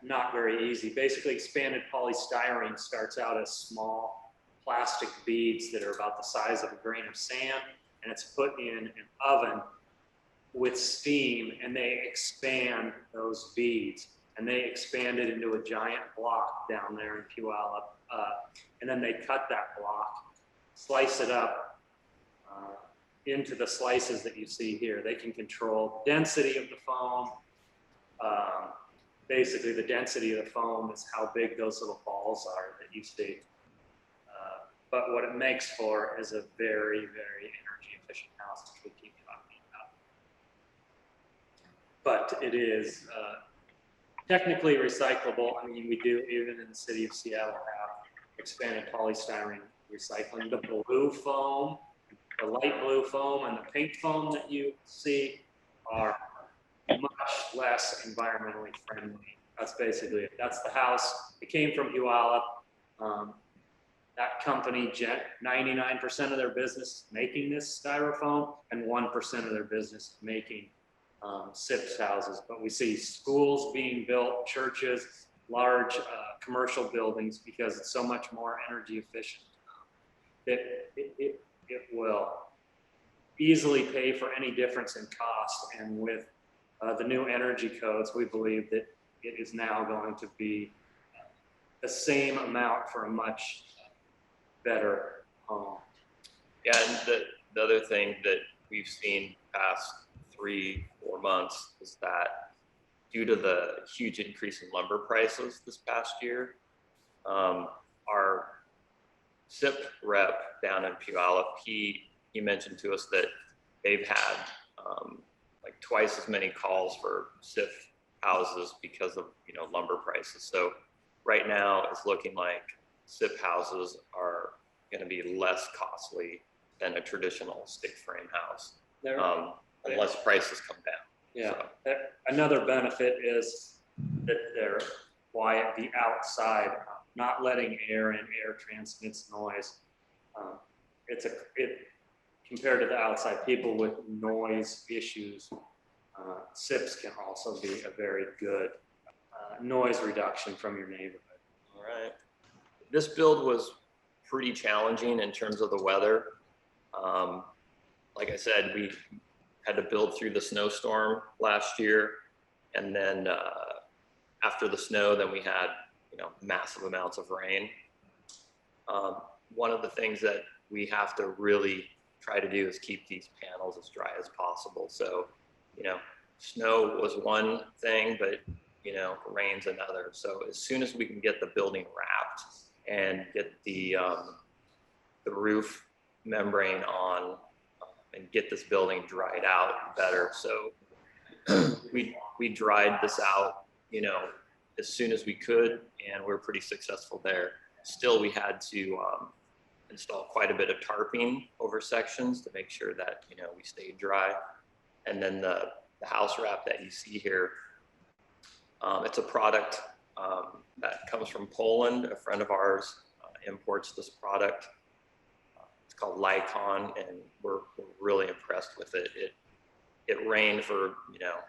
not very easy. Basically, expanded polystyrene starts out as small plastic beads that are about the size of a grain of sand, and it's put in an oven with steam, and they expand those beads, and they expand it into a giant block down there in Puyallup, and then they cut that block, slice it up into the slices that you see here. They can control density of the foam. Basically, the density of the foam is how big those little balls are that you see. But what it makes for is a very, very energy efficient house, which we keep talking about. But it is technically recyclable. I mean, we do, even in the city of Seattle, have expanded polystyrene recycling. The blue foam, the light blue foam, and the pink foam that you see are much less environmentally friendly. That's basically it. That's the house. It came from Puyallup. That company, 99% of their business making this styrofoam, and 1% of their business making SIPS houses. But we see schools being built, churches, large commercial buildings, because it's so much more energy efficient. It will easily pay for any difference in cost, and with the new energy codes, we believe that it is now going to be the same amount for a much better home. yeah, and the other thing that we've seen past 3-4 months is that due to the huge increase in lumber prices this past year, our SIP rep down in Puyallup, he mentioned to us that they've had like twice as many calls for SIP houses because of lumber prices. So right now it's looking like SIP houses are going to be less costly than a traditional stick frame house, unless prices come down. Yeah. So. Another benefit is that they're quiet, the outside, not letting air in. Air transmits noise. Compared to the outside, people with noise issues, SIPs can also be a very good noise reduction from your neighborhood. All right. This build was pretty challenging in terms of the weather. Like I said, we had to build through the snowstorm last year, and then after the snow, then we had massive amounts of rain. One of the things that we have to really try to do is keep these panels as dry as possible. So snow was one thing, but rain's another. So as soon as we can get the building wrapped and get the roof membrane on and get this building dried out better. So we dried this out, as soon as we could, and we're pretty successful there. Still, we had to install quite a bit of tarping over sections to make sure that, we stayed dry. And then the house wrap that you see here, it's a product that comes from Poland. A friend of ours imports this product. It's called Lycon, and we're really impressed with it. It rained for, a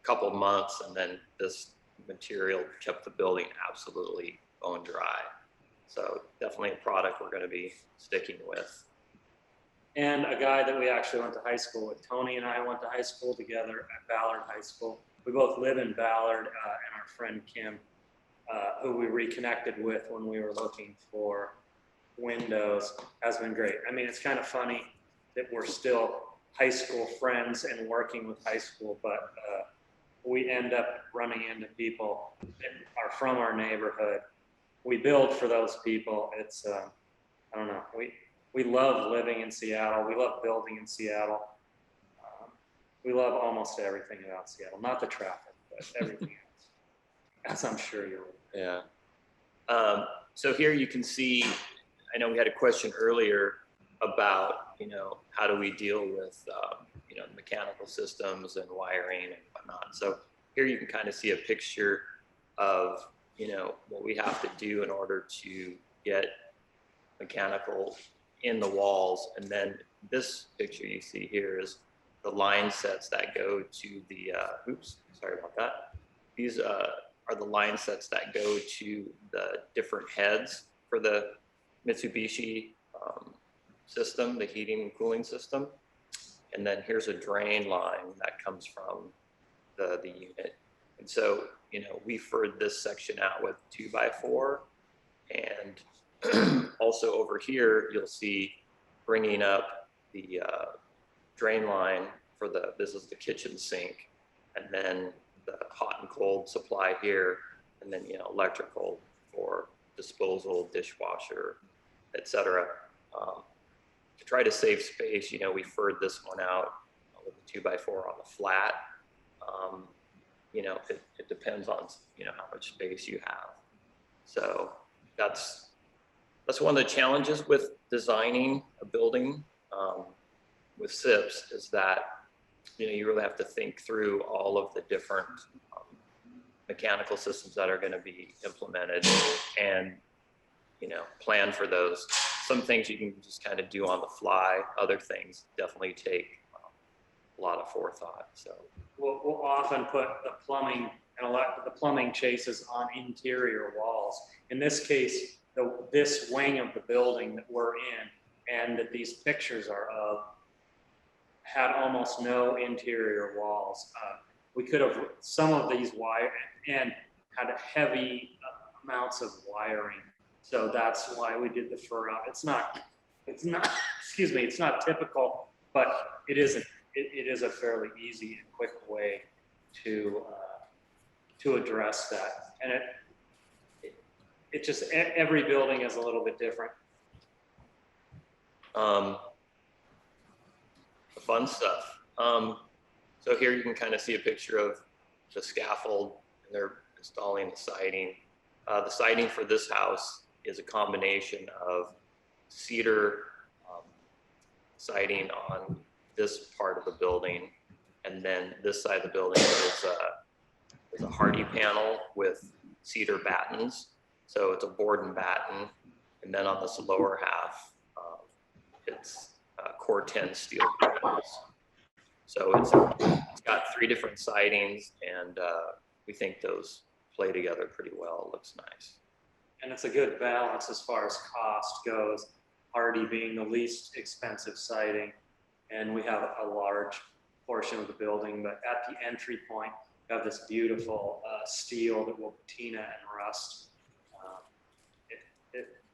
couple months, and then this material kept the building absolutely bone dry. So definitely a product we're going to be sticking with. And a guy that we actually went to high school with, Tony and I went to high school together at Ballard High School. We both live in Ballard, and our friend Kim, who we reconnected with when we were looking for windows, has been great. I mean, it's kind of funny that we're still high school friends and working with high school, but we end up running into people that are from our neighborhood. We build for those people. It's, I don't know, we love living in Seattle. We love building in Seattle. We love almost everything about Seattle, not the traffic, but everything else, as I'm sure you're aware. Yeah. So here you can see, I know we had a question earlier about, how do we deal with, mechanical systems and wiring and whatnot. So here you can kind of see a picture of, what we have to do in order to get mechanical in the walls. And then this picture you see here is the line sets that go to the, oops, sorry about that. These are the line sets that go to the different heads for the Mitsubishi system, the heating and cooling system. And then here's a drain line that comes from the unit. And so, we furred this section out with 2x4. And also over here, you'll see bringing up the drain line for this is the kitchen sink, and then the hot and cold supply here, and then, electrical for disposal, dishwasher, etc. To try to save space, we furred this one out with the 2x4 on the flat. It depends on, how much space you have. So that's one of the challenges with designing a building with SIPs is that, you really have to think through all of the different mechanical systems that are going to be implemented and, plan for those. Some things you can just kind of do on the fly. Other things definitely take a lot of forethought. So We'll often put the plumbing and the plumbing chases on interior walls. In this case, this wing of the building that we're in and that these pictures are of had almost no interior walls. We could have some of these wire and had heavy amounts of wiring. So that's why we did the fur out. It's not, excuse me, it's not typical, but it is a fairly easy and quick way to address that. And it just, every building is a little bit different. The fun stuff. So here you can kind of see a picture of the scaffold, and they're installing the siding. The siding for this house is a combination of cedar siding on this part of the building, and then this side of the building is a hardy panel with cedar battens. So it's a board and batten, and then on this lower half, it's core 10 steel panels. So it's got 3 different sidings, and we think those play together pretty well. It looks nice. And it's a good balance as far as cost goes, hardy being the least expensive siding. And we have a large portion of the building, but at the entry point, we have this beautiful steel that will patina and rust.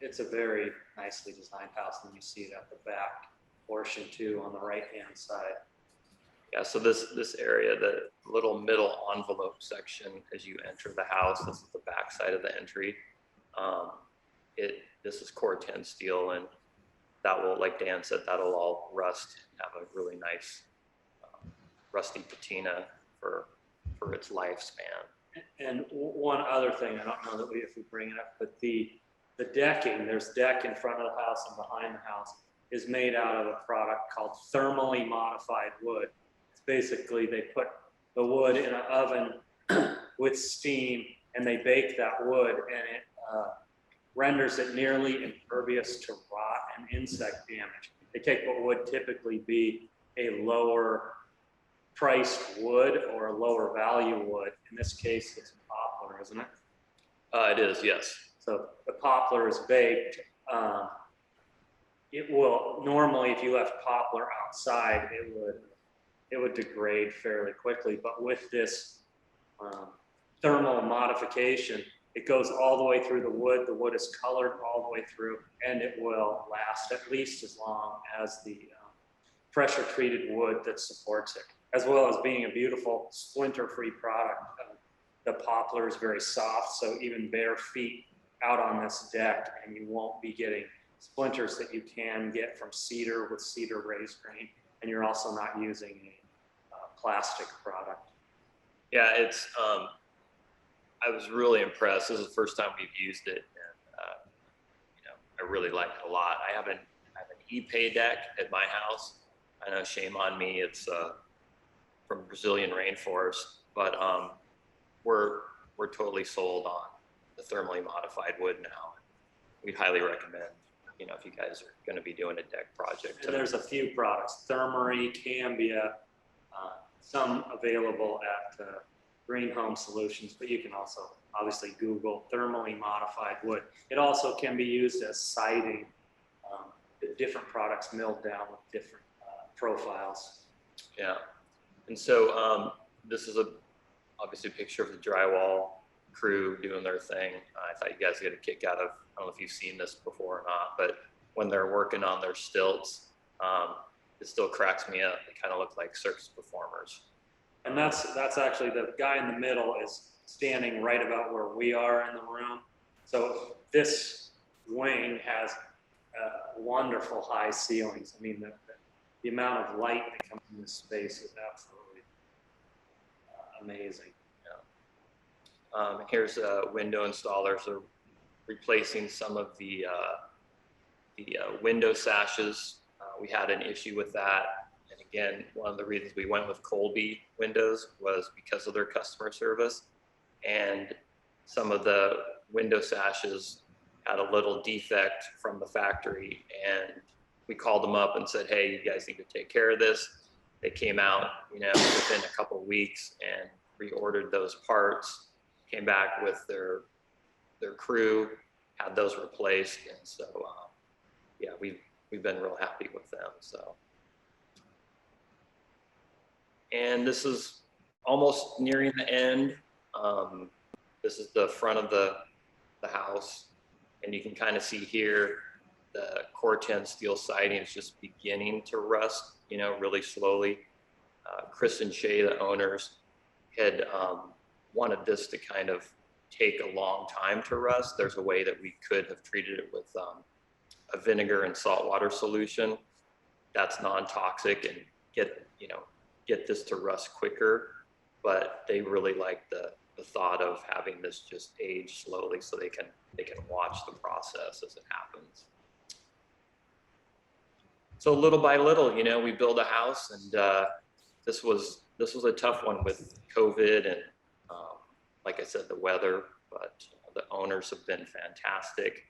It's a very nicely designed house, and you see it at the back portion too on the right-hand side. Yeah, so this area, the little middle envelope section as you enter the house, this is the back side of the entry. This is core 10 steel, and that will, like Dan said, that'll all rust and have a really nice rusty patina for its lifespan. And one other thing, I don't know that if we bring it up, but the decking, there's deck in front of the house and behind the house, is made out of a product called thermally modified wood. It's basically, they put the wood in an oven with steam, and they bake that wood, and it renders it nearly impervious to rot and insect damage. They take what would typically be a lower priced wood or a lower value wood. In this case, it's poplar, isn't it? It is, yes. So the poplar is baked. It will normally, if you left poplar outside, it would degrade fairly quickly. But with this thermal modification, it goes all the way through the wood. The wood is colored all the way through, and it will last at least as long as the pressure treated wood that supports it, as well as being a beautiful splinter-free product. The poplar is very soft, so even bare feet out on this deck, and you won't be getting splinters that you can get from cedar with cedar raised grain, and you're also not using a plastic product. Yeah, it's. I was really impressed. This is the first time we've used it, and I really like it a lot. I have an Ipe deck at my house. I know, shame on me. It's from Brazilian rainforest, but we're totally sold on the thermally modified wood now. We'd highly recommend, if you guys are going to be doing a deck project. And there's a few products, Thermarie, Cambia, some available at Green Home Solutions, but you can also obviously Google thermally modified wood. It also can be used as siding, different products milled down with different profiles. Yeah, and so this is obviously a picture of the drywall crew doing their thing. I thought you guys get a kick out of, I don't know if you've seen this before or not, but when they're working on their stilts, it still cracks me up. They kind of look like circus performers. And that's actually, the guy in the middle is standing right about where we are in the room. So this wing has wonderful high ceilings. I mean, the amount of light that comes in this space is absolutely amazing. Yeah. Here's window installers are replacing some of the window sashes. We had an issue with that. And again, one of the reasons we went with Colby windows was because of their customer service. And some of the window sashes had a little defect from the factory, and we called them up and said, hey, you guys need to take care of this. They came out, within a couple of weeks and reordered those parts, came back with their crew, had those replaced. And so, yeah, we've been real happy with them. So. And this is almost nearing the end. This is the front of the house. And you can kind of see here, the core 10 steel siding is just beginning to rust, really slowly. Chris and Shay, the owners, had wanted this to kind of take a long time to rust. There's a way that we could have treated it with a vinegar and saltwater solution that's non-toxic and get this to rust quicker, but they really like the thought of having this just age slowly so they can watch the process as it happens. So little by little, we build a house, and this was a tough one with COVID and like I said, the weather, but the owners have been fantastic.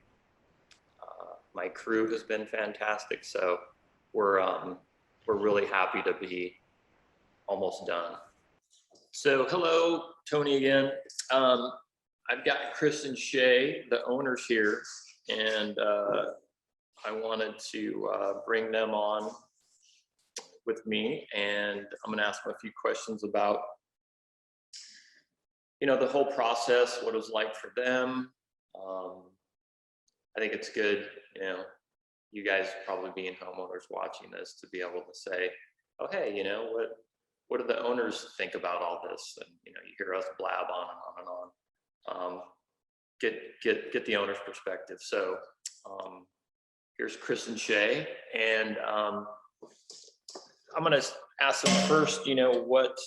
My crew has been fantastic. So we're really happy to be almost done. So hello, Tony again. I've got Chris and Shay, the owners here, and I wanted to bring them on with me, and I'm going to ask them a few questions about, the whole process, what it was like for them. I think it's good, you guys probably being homeowners watching this to be able to say, oh, hey, what do the owners think about all this? And, you hear us blab on and on and on. Get the owner's perspective. So here's Chris and Shay, and I'm gonna ask them first, what,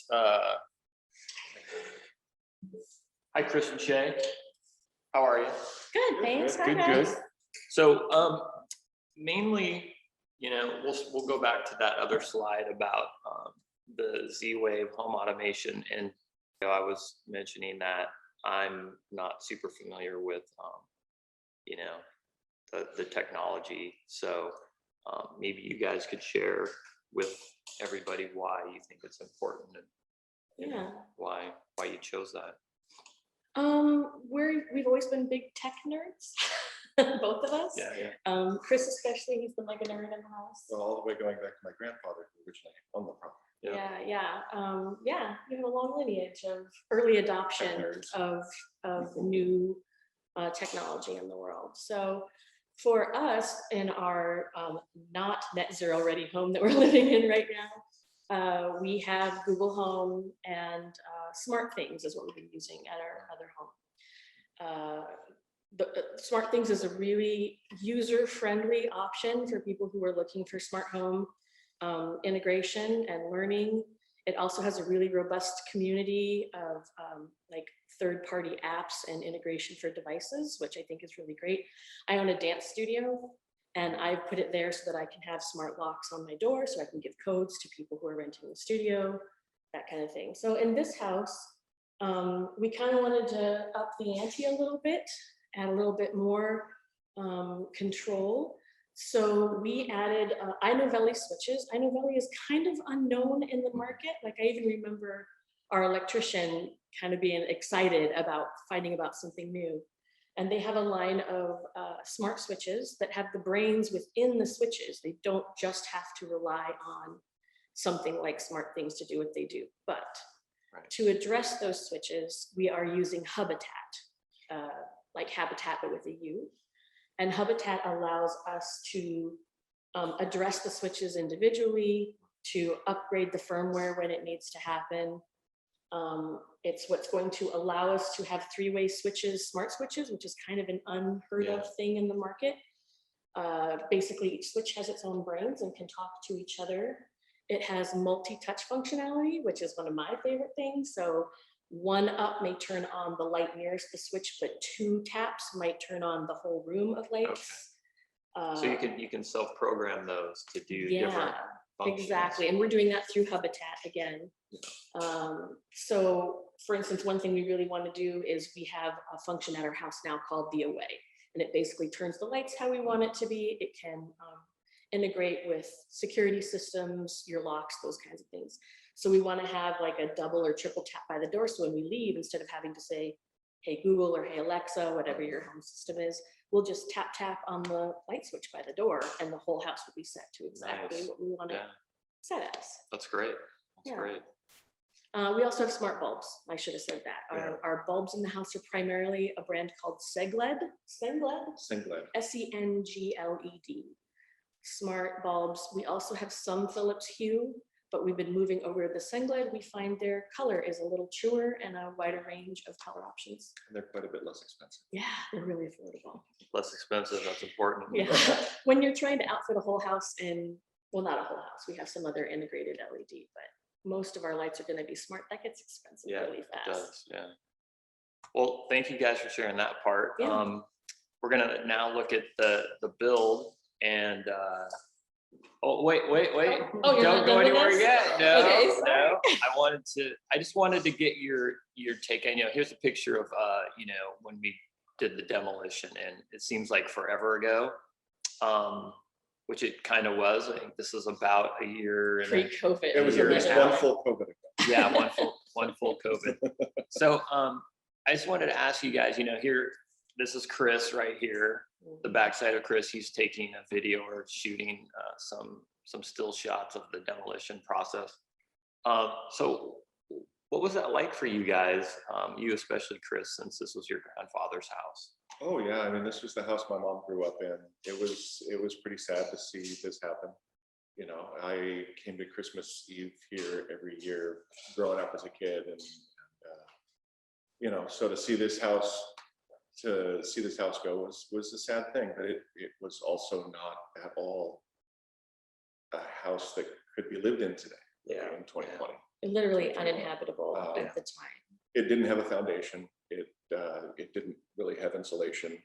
hi, Chris and Shay. How are you? Good, thanks. Hi, Good, guys. good. So mainly, we'll go back to that other slide about the Z-Wave home automation. And I was mentioning that I'm not super familiar with, the technology. So maybe you guys could share with everybody why you think it's important and why you chose that. We've always been big tech nerds, both of us. Yeah. Chris especially, he's the mega nerd in the house. Well, all the way going back to my grandfather, who originally owned the property. Yeah. You have a long lineage of early adoption of new technology in the world. So for us in our not net zero ready home that we're living in right now, we have Google Home and Smart Things is what we've been using at our other home. The Smart Things is a really user-friendly option for people who are looking for smart home integration and learning. It also has a really robust community of like third-party apps and integration for devices, which I think is really great. I own a dance studio, and I put it there so that I can have smart locks on my door, so I can give codes to people who are renting the studio, that kind of thing. So in this house, we kind of wanted to up the ante a little bit, add a little bit more control. So we added iNovelli switches. iNovelli is kind of unknown in the market. Like I even remember our electrician kind of being excited about finding about something new. And they have a line of smart switches that have the brains within the switches. They don't just have to rely on something like Smart Things to do what they do. But to address those switches, we are using Habitat, like Habitat, but with a U. And Habitat allows us to address the switches individually, to upgrade the firmware when it needs to happen. It's what's going to allow us to have three-way switches, smart switches, which is kind of an unheard of thing in the market. Basically, each switch has its own brains and can talk to each other. It has multi-touch functionality, which is one of my favorite things. So one up may turn on the light nearest the switch, but two taps might turn on the whole room of lights. So you can self-program those to do different functions. Exactly, and we're doing that through Habitat again. So for instance, one thing we really want to do is we have a function at our house now called the Away, and it basically turns the lights how we want it to be. It can integrate with security systems, your locks, those kinds of things. So we want to have like a double or triple tap by the door. So when we leave, instead of having to say, hey, Google, or hey, Alexa, whatever your home system is, we'll just tap, tap on the light switch by the door, and the whole house will be set to exactly what we want to set as. That's great. That's great. We also have smart bulbs. I should have said that. Our bulbs in the house are primarily a brand called Sengled. S-E-N-G-L-E-D. Smart bulbs. We also have some Philips Hue, but we've been moving over to the Sengled. We find their color is a little truer and a wider range of color options. And they're quite a bit less expensive. Yeah, they're really affordable. Less expensive, that's important. Yeah, when you're trying to outfit a whole house in, well, not a whole house, we have some other integrated LED, but most of our lights are going to be smart. That gets expensive really fast. It does, yeah. Well, thank you guys for sharing that part. Yeah. We're gonna now look at the build, and oh wait, Oh, you're don't not go done with anywhere this? yet. No, Okay, sorry. no. I just wanted to get your take on, here's a picture of when we did the demolition, and it seems like forever ago, which it kind of was. I think this is about a year and Pre-COVID. It was Year at least and a one half. full COVID ago. yeah, one full COVID. So I just wanted to ask you guys, here, this is Chris right here. The backside of Chris, he's taking a video or shooting some still shots of the demolition process. So what was that like for you guys? You especially, Chris, since this was your grandfather's house. Oh yeah, I mean, this was the house my mom grew up in. It was pretty sad to see this happen. You know, I came to Christmas Eve here every year growing up as a kid, and you know, so to see this house go was a sad thing, but it was also not at all a house that could be lived in today. Yeah. In 2020. Literally uninhabitable Uh, at the time. It didn't have a foundation. It didn't really have insulation.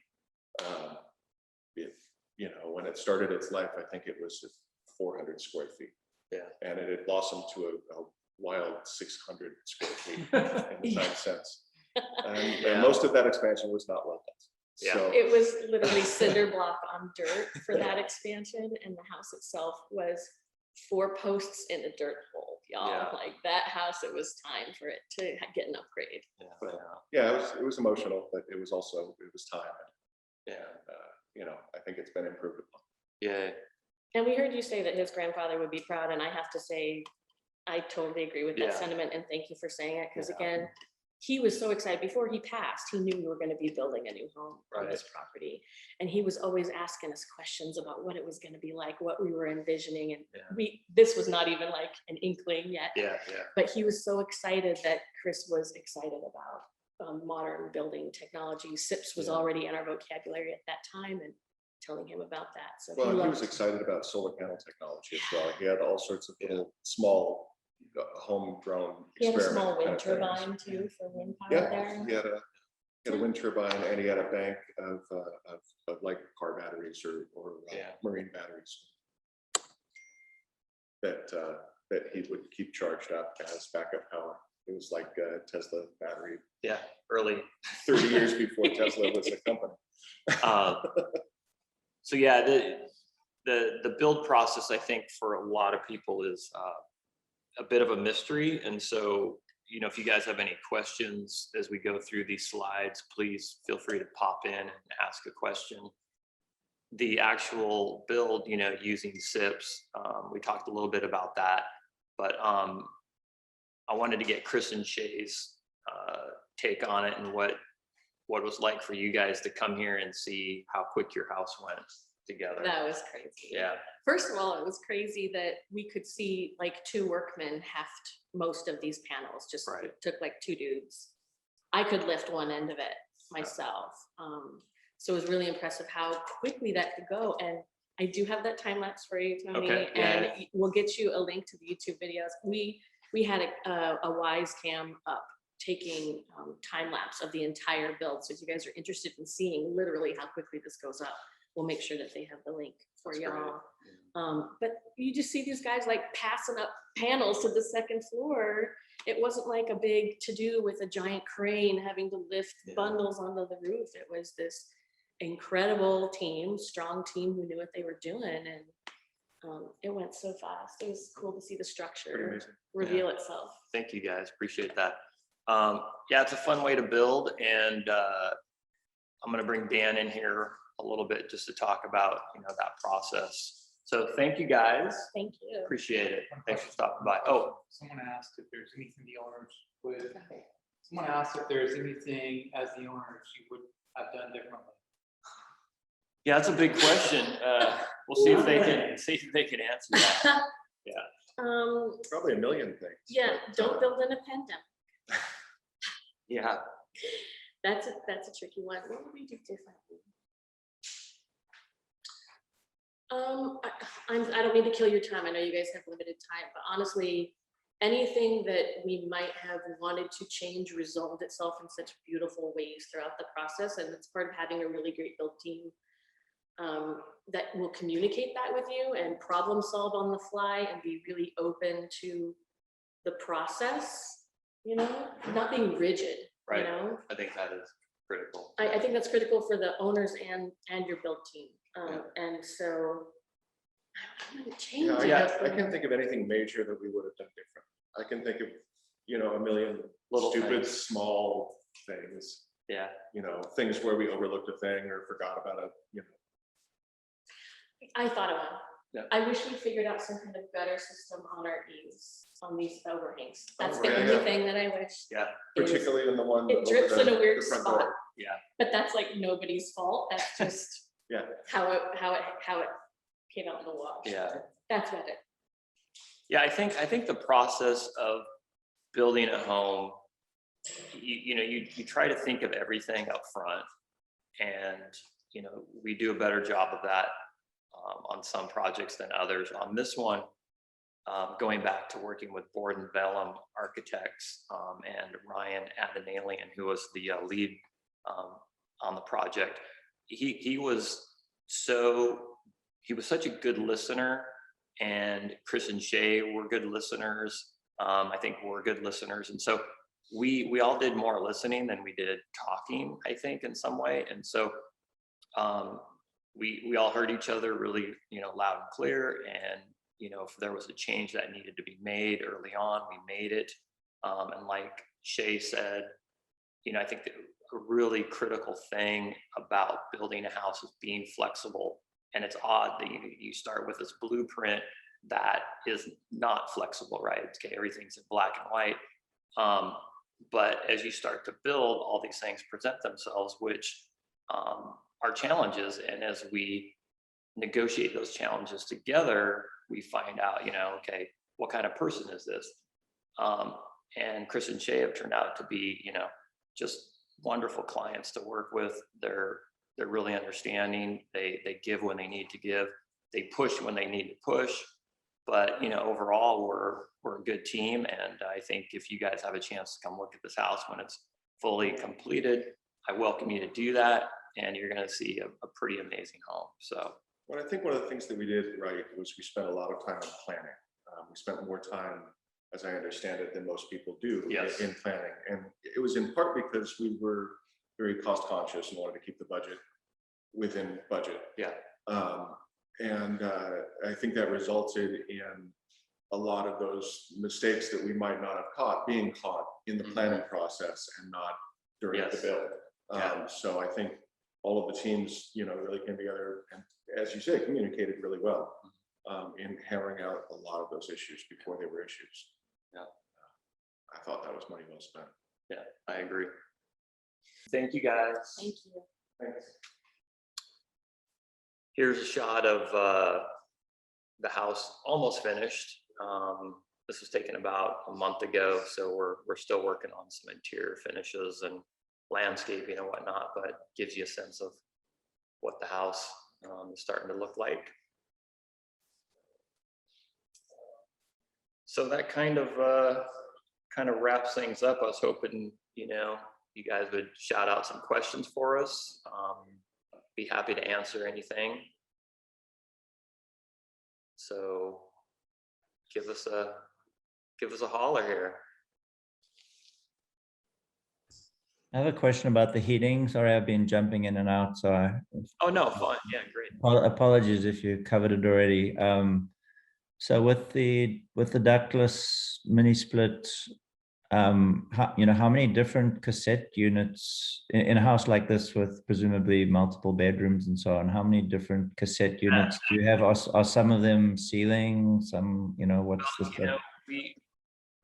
It, you know, when it started its life, I think it was 400 square feet. Yeah. And it had blossomed to a wild 600 square feet in the time since. And most of that expansion was not well done. Yeah. So, It was literally cinder block on dirt for that expansion, and the house itself was 4 posts in a dirt hole, y'all. Yeah. Like that house, it was time for it to get an upgrade. but, yeah, it was emotional, but it was time. Yeah. And, you know, I think it's been improved upon. Yeah. And we heard you say that his grandfather would be proud, and I have to say, I totally agree with that Yeah. sentiment, and thank you for saying it, because Yeah. again, he was so excited. Before he passed, he knew we were going to be building a new home on this property, and he was always asking us questions about what it was going to be like, what we were envisioning, and Yeah. this was not even like an inkling yet. Yeah. But he was so excited that Chris was excited about modern building technology. SIPs was Yeah. already in our vocabulary at that time, and telling him about that. So Well, he was loved- excited about solar panel technology as well. He had all sorts of little small homegrown He had a experiment small kind wind of things. turbine too for wind power Yeah, there. he had a wind turbine, and he had a bank of like car batteries or Yeah. marine batteries that he would keep charged up as backup power. It was like a Tesla battery Yeah. Early. 30 years before Tesla was a company. So yeah, the build process, I think, for a lot of people is a bit of a mystery. And so, you know, if you guys have any questions as we go through these slides, please feel free to pop in and ask a question. The actual build, you know, using SIPs, we talked a little bit about that, but I wanted to get Chris and Shay's take on it and what it was like for you guys to come here and see how quick your house went together. That was crazy. Yeah. First of all, it was crazy that we could see like 2 workmen heft most of these panels. Just Right. it took like 2 dudes. I could lift one end of it myself. So it was really impressive how quickly that could go. And I do have that time lapse for you, Tony, Okay, yeah. and we'll get you a link to the YouTube videos. We had a Wise Cam up taking time lapse of the entire build. So if you guys are interested in seeing literally how quickly this goes up, we'll make sure that they have the link for That's great. y'all. But you just see these guys like passing up panels to the 2nd floor. It wasn't like a big to-do with a giant crane having to lift Yeah. bundles onto the roof. It was this incredible team, strong team who knew what they were doing, and it went so fast. It was cool to see the Pretty structure amazing. reveal itself. Thank you guys, appreciate that. Yeah, it's a fun way to build, and I'm gonna bring Dan in here a little bit just to talk about, you know, that process. So thank you guys, Thank you. appreciate it. Thanks for stopping by. Oh, Someone asked if there's anything the owners would, someone asked if there's anything as the owners you would have done differently. yeah, that's a big question. We'll see if they can answer that. Probably a million things. Yeah, but, don't build in a pandemic. Yeah, That's a tricky one. What would we do differently? I don't mean to kill your time. I know you guys have limited time, but honestly, anything that we might have wanted to change resolved itself in such beautiful ways throughout the process. And it's part of having a really great build team that will communicate that with you and problem solve on the fly and be really open to the process, you know, not being rigid, Right. you know? I think that is critical. I think that's critical for the owners and your build team. Yeah. And so I'm gonna change Yeah, it. I can't think of anything major that we would have done different. I can think of, you know, a million Little stupid, things. small things, Yeah, you know, things where we overlooked a thing or forgot about it, you know. I thought of one. Yeah. I wish we figured out some kind of gutter system on our eaves, on these overhangs. That's Oh, the yeah, only yeah. thing that I wish. yeah, is- Particularly in the one. It over drips in a weird the front spot. door. yeah. But that's like nobody's fault. That's just Yeah. how it came out in the wash. Yeah. That's about it. Yeah, I think the process of building a home, you try to think of everything up front, and we do a better job of that on some projects than others. On this one, going back to working with Board and Vellum Architects and Ryan Adenalian, who was the lead on the project, he was such a good listener, and Chris and Shay were good listeners. I think we're good listeners, and so we all did more listening than we did talking, I think, in some way. And so we all heard each other really, loud and clear. And if there was a change that needed to be made early on, we made it. And like Shay said, I think that a really critical thing about building a house is being flexible. And it's odd that you start with this blueprint that is not flexible, right? Okay, everything's in black and white. But as you start to build, all these things present themselves, which are challenges. And as we negotiate those challenges together, we find out, okay, what kind of person is this? And Chris and Shay have turned out to be, just wonderful clients to work with. They're really understanding. They give when they need to give. They push when they need to push. But overall, we're a good team, and I think if you guys have a chance to come look at this house when it's fully completed, I welcome you to do that, and you're going to see a pretty amazing home. So, well, I think one of the things that we did right was we spent a lot of time on planning. We spent more time, as I understand it, than most people do in planning, and it was in part because we were very cost conscious and wanted to keep the budget within budget. Yeah. And I think that resulted in a lot of those mistakes that we might not have being caught in the planning process and not during the build. So I think all of the teams, really came together and, as you say, communicated really well in hammering out a lot of those issues before they were issues. Yeah. I thought that was money well spent. Yeah, I agree. Thank you, guys. Thank you. Thanks. Here's a shot of the house almost finished. This was taken about a month ago, so we're still working on some interior finishes and landscaping and whatnot, but gives you a sense of what the house is starting to look like. So that kind of wraps things up. I was hoping you guys would shout out some questions for us. Be happy to answer anything. So give us a holler here. I have a question about the heating. Sorry, I've been jumping in and out. So Oh no, fine. Yeah, great. apologies if you covered it already. So with the ductless mini split, how many different cassette units in a house like this with presumably multiple bedrooms and so on? How many different cassette units do you have? Are some of them ceiling? Some, what's the? We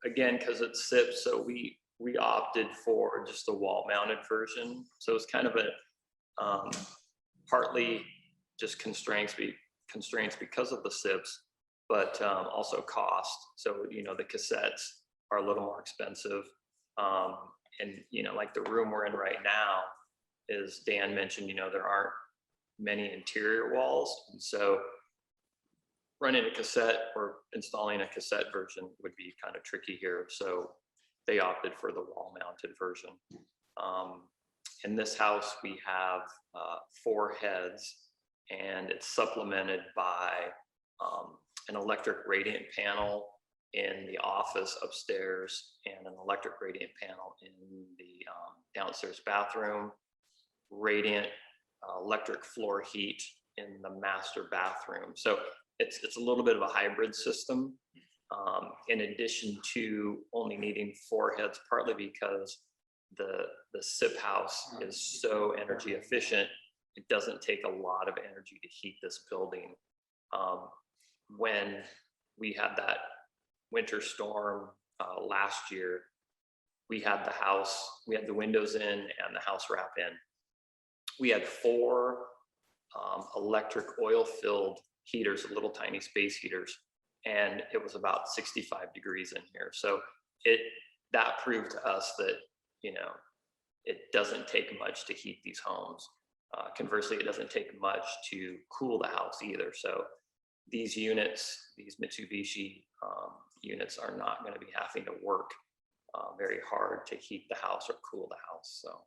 again, because it's SIP, so we opted for just a wall-mounted version. So it's kind of a partly just constraints because of the SIPs, but also cost. So the cassettes are a little more expensive. And like the room we're in right now, as Dan mentioned, there aren't many interior walls. And so running a cassette or installing a cassette version would be kind of tricky here. So they opted for the wall mounted version. In this house, we have 4 heads, and it's supplemented by an electric radiant panel in the office upstairs and an electric radiant panel in the downstairs bathroom, radiant electric floor heat in the master bathroom. So it's a little bit of a hybrid system, in addition to only needing 4 heads, partly because the SIP house is so energy efficient. It doesn't take a lot of energy to heat this building. When we had that winter storm last year, we had the windows in and the house wrap in. We had 4 electric oil filled heaters, little tiny space heaters, and it was about 65 degrees in here. So that proved to us that, you know, it doesn't take much to heat these homes. Conversely, it doesn't take much to cool the house either. So these units, these Mitsubishi units, are not going to be having to work very hard to heat the house or cool the house. So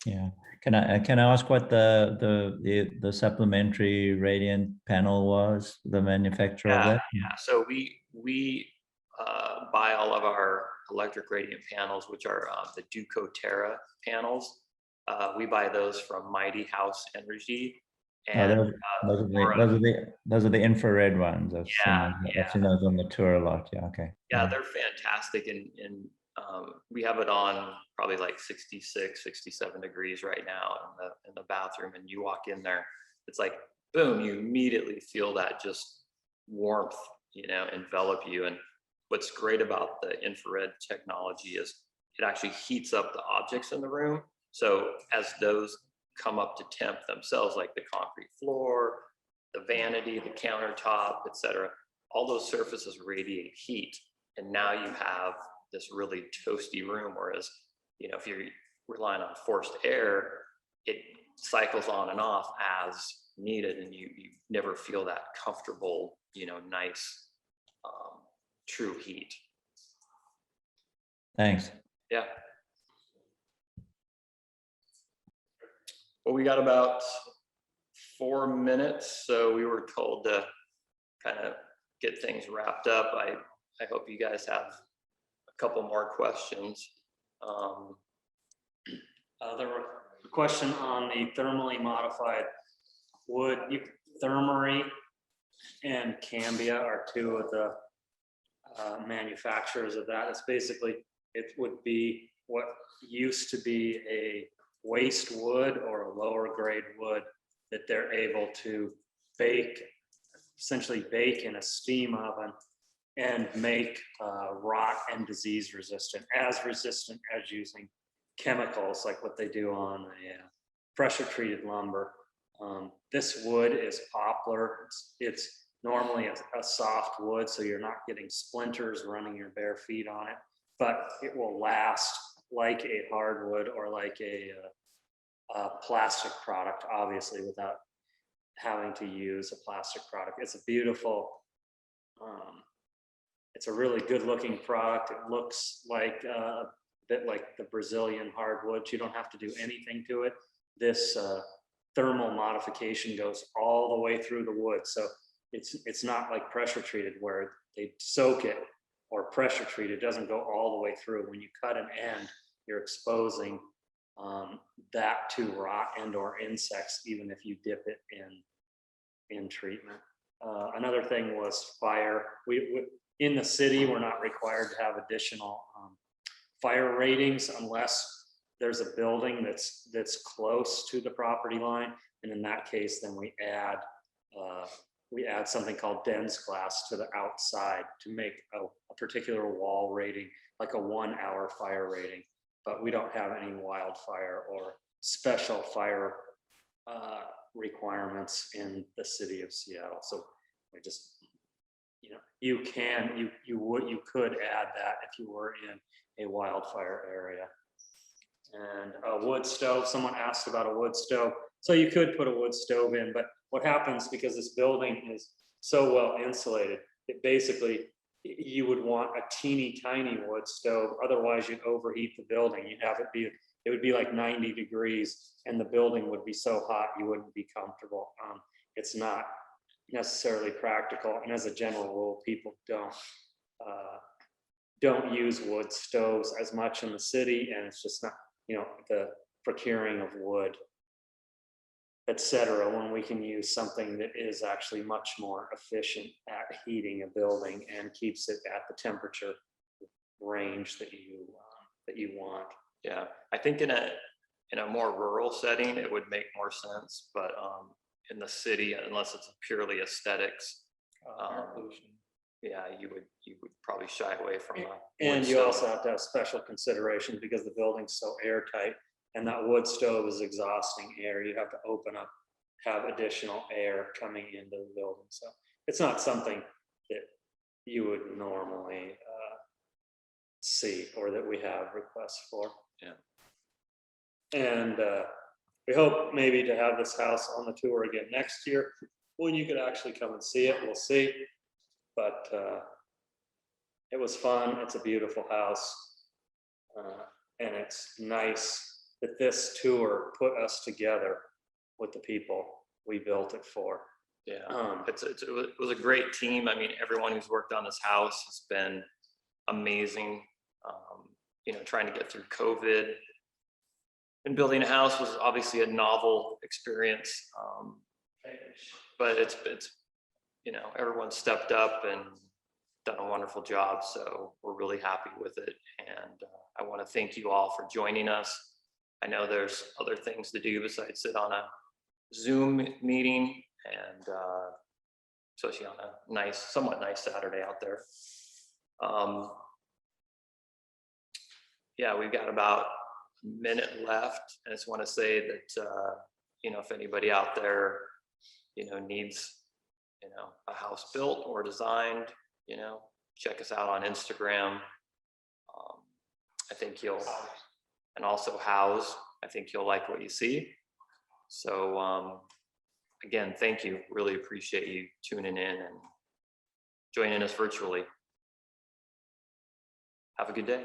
Yeah. Can I ask what the supplementary radiant panel was, the manufacturer of that? Yeah. So we buy all of our electric radiant panels, which are the Duco Terra panels. We buy those from Mighty House Energy. And those are the infrared ones. I've yeah. seen those on the tour a lot. Yeah. Okay. Yeah, they're fantastic. And we have it on probably like 66, 67 degrees right now in the bathroom. And you walk in there, it's like, boom, you immediately feel that just warmth, you know, envelop you. And what's great about the infrared technology is it actually heats up the objects in the room. So as those come up to temp themselves, like the concrete floor, the vanity, the countertop, etc., all those surfaces radiate heat. And now you have this really toasty room. Whereas, you know, if you're relying on forced air, it cycles on and off as needed, and you never feel that comfortable, you know, nice, true heat. Thanks. Yeah. Well, we got about 4 minutes, so we were told to kind of get things wrapped up. I hope you guys have a couple more questions. There were a question on the thermally modified wood. Thermery and Cambia are two of the manufacturers of that. It's basically, it would be what used to be a waste wood or a lower grade wood that they're able to bake, essentially bake in a steam oven and make rot and disease resistant as using chemicals like what they do on a pressure treated lumber. This wood is poplar. It's normally a soft wood, so you're not getting splinters running your bare feet on it, but it will last like a hardwood or like a plastic product, obviously, without having to use a plastic product. It's a beautiful, it's a really good looking product. It looks like a bit like the Brazilian hardwood. You don't have to do anything to it. This thermal modification goes all the way through the wood. So it's not like pressure treated where they soak it or pressure treat. It doesn't go all the way through. When you cut an end, you're exposing that to rot and or insects, even if you dip it in treatment. Another thing was fire. We in the city, we're not required to have additional fire ratings unless there's a building that's close to the property line. And in that case, then we add something called dense glass to the outside to make a particular wall rating, like a 1 hour fire rating. But we don't have any wildfire or special fire requirements in the city of Seattle. So we just, you know, you could add that if you were in a wildfire area. And a wood stove, someone asked about a wood stove. So you could put a wood stove in, but what happens, because this building is so well insulated, it basically, you would want a teeny tiny wood stove. Otherwise you'd overheat the building. It would be like 90 degrees and the building would be so hot you wouldn't be comfortable. It's not necessarily practical. And as a general rule, people don't use wood stoves as much in the city, and it's just not, you know, the procuring of wood, etc., when we can use something that is actually much more efficient at heating a building and keeps it at the temperature range that you want. Yeah, I think in a more rural setting, it would make more sense, but in the city, unless it's purely aesthetics, yeah, you would probably shy away from that. And you also have to have special consideration because the building's so airtight and that wood stove is exhausting air. You have to open up, have additional air coming into the building. So it's not something that you would normally see or that we have requests for. Yeah. And we hope maybe to have this house on the tour again next year when you could actually come and see it. We'll see. But it was fun. It's a beautiful house. And it's nice that this tour put us together with the people we built it for. Yeah, it was a great team. I mean, everyone who's worked on this house has been amazing. You know, trying to get through COVID and building a house was obviously a novel experience. But it's, you know, everyone stepped up and done a wonderful job. So we're really happy with it. And I want to thank you all for joining us. I know there's other things to do besides sit on a Zoom meeting, and especially on a nice, somewhat nice Saturday out there. Yeah, we've got about a minute left. I just want to say that, you know, if anybody out there, you know, needs, you know, a house built or designed, you know, check us out on Instagram. I think you'll, and also House, I think you'll like what you see. So again, thank you. Really appreciate you tuning in and joining us virtually. Have a good day.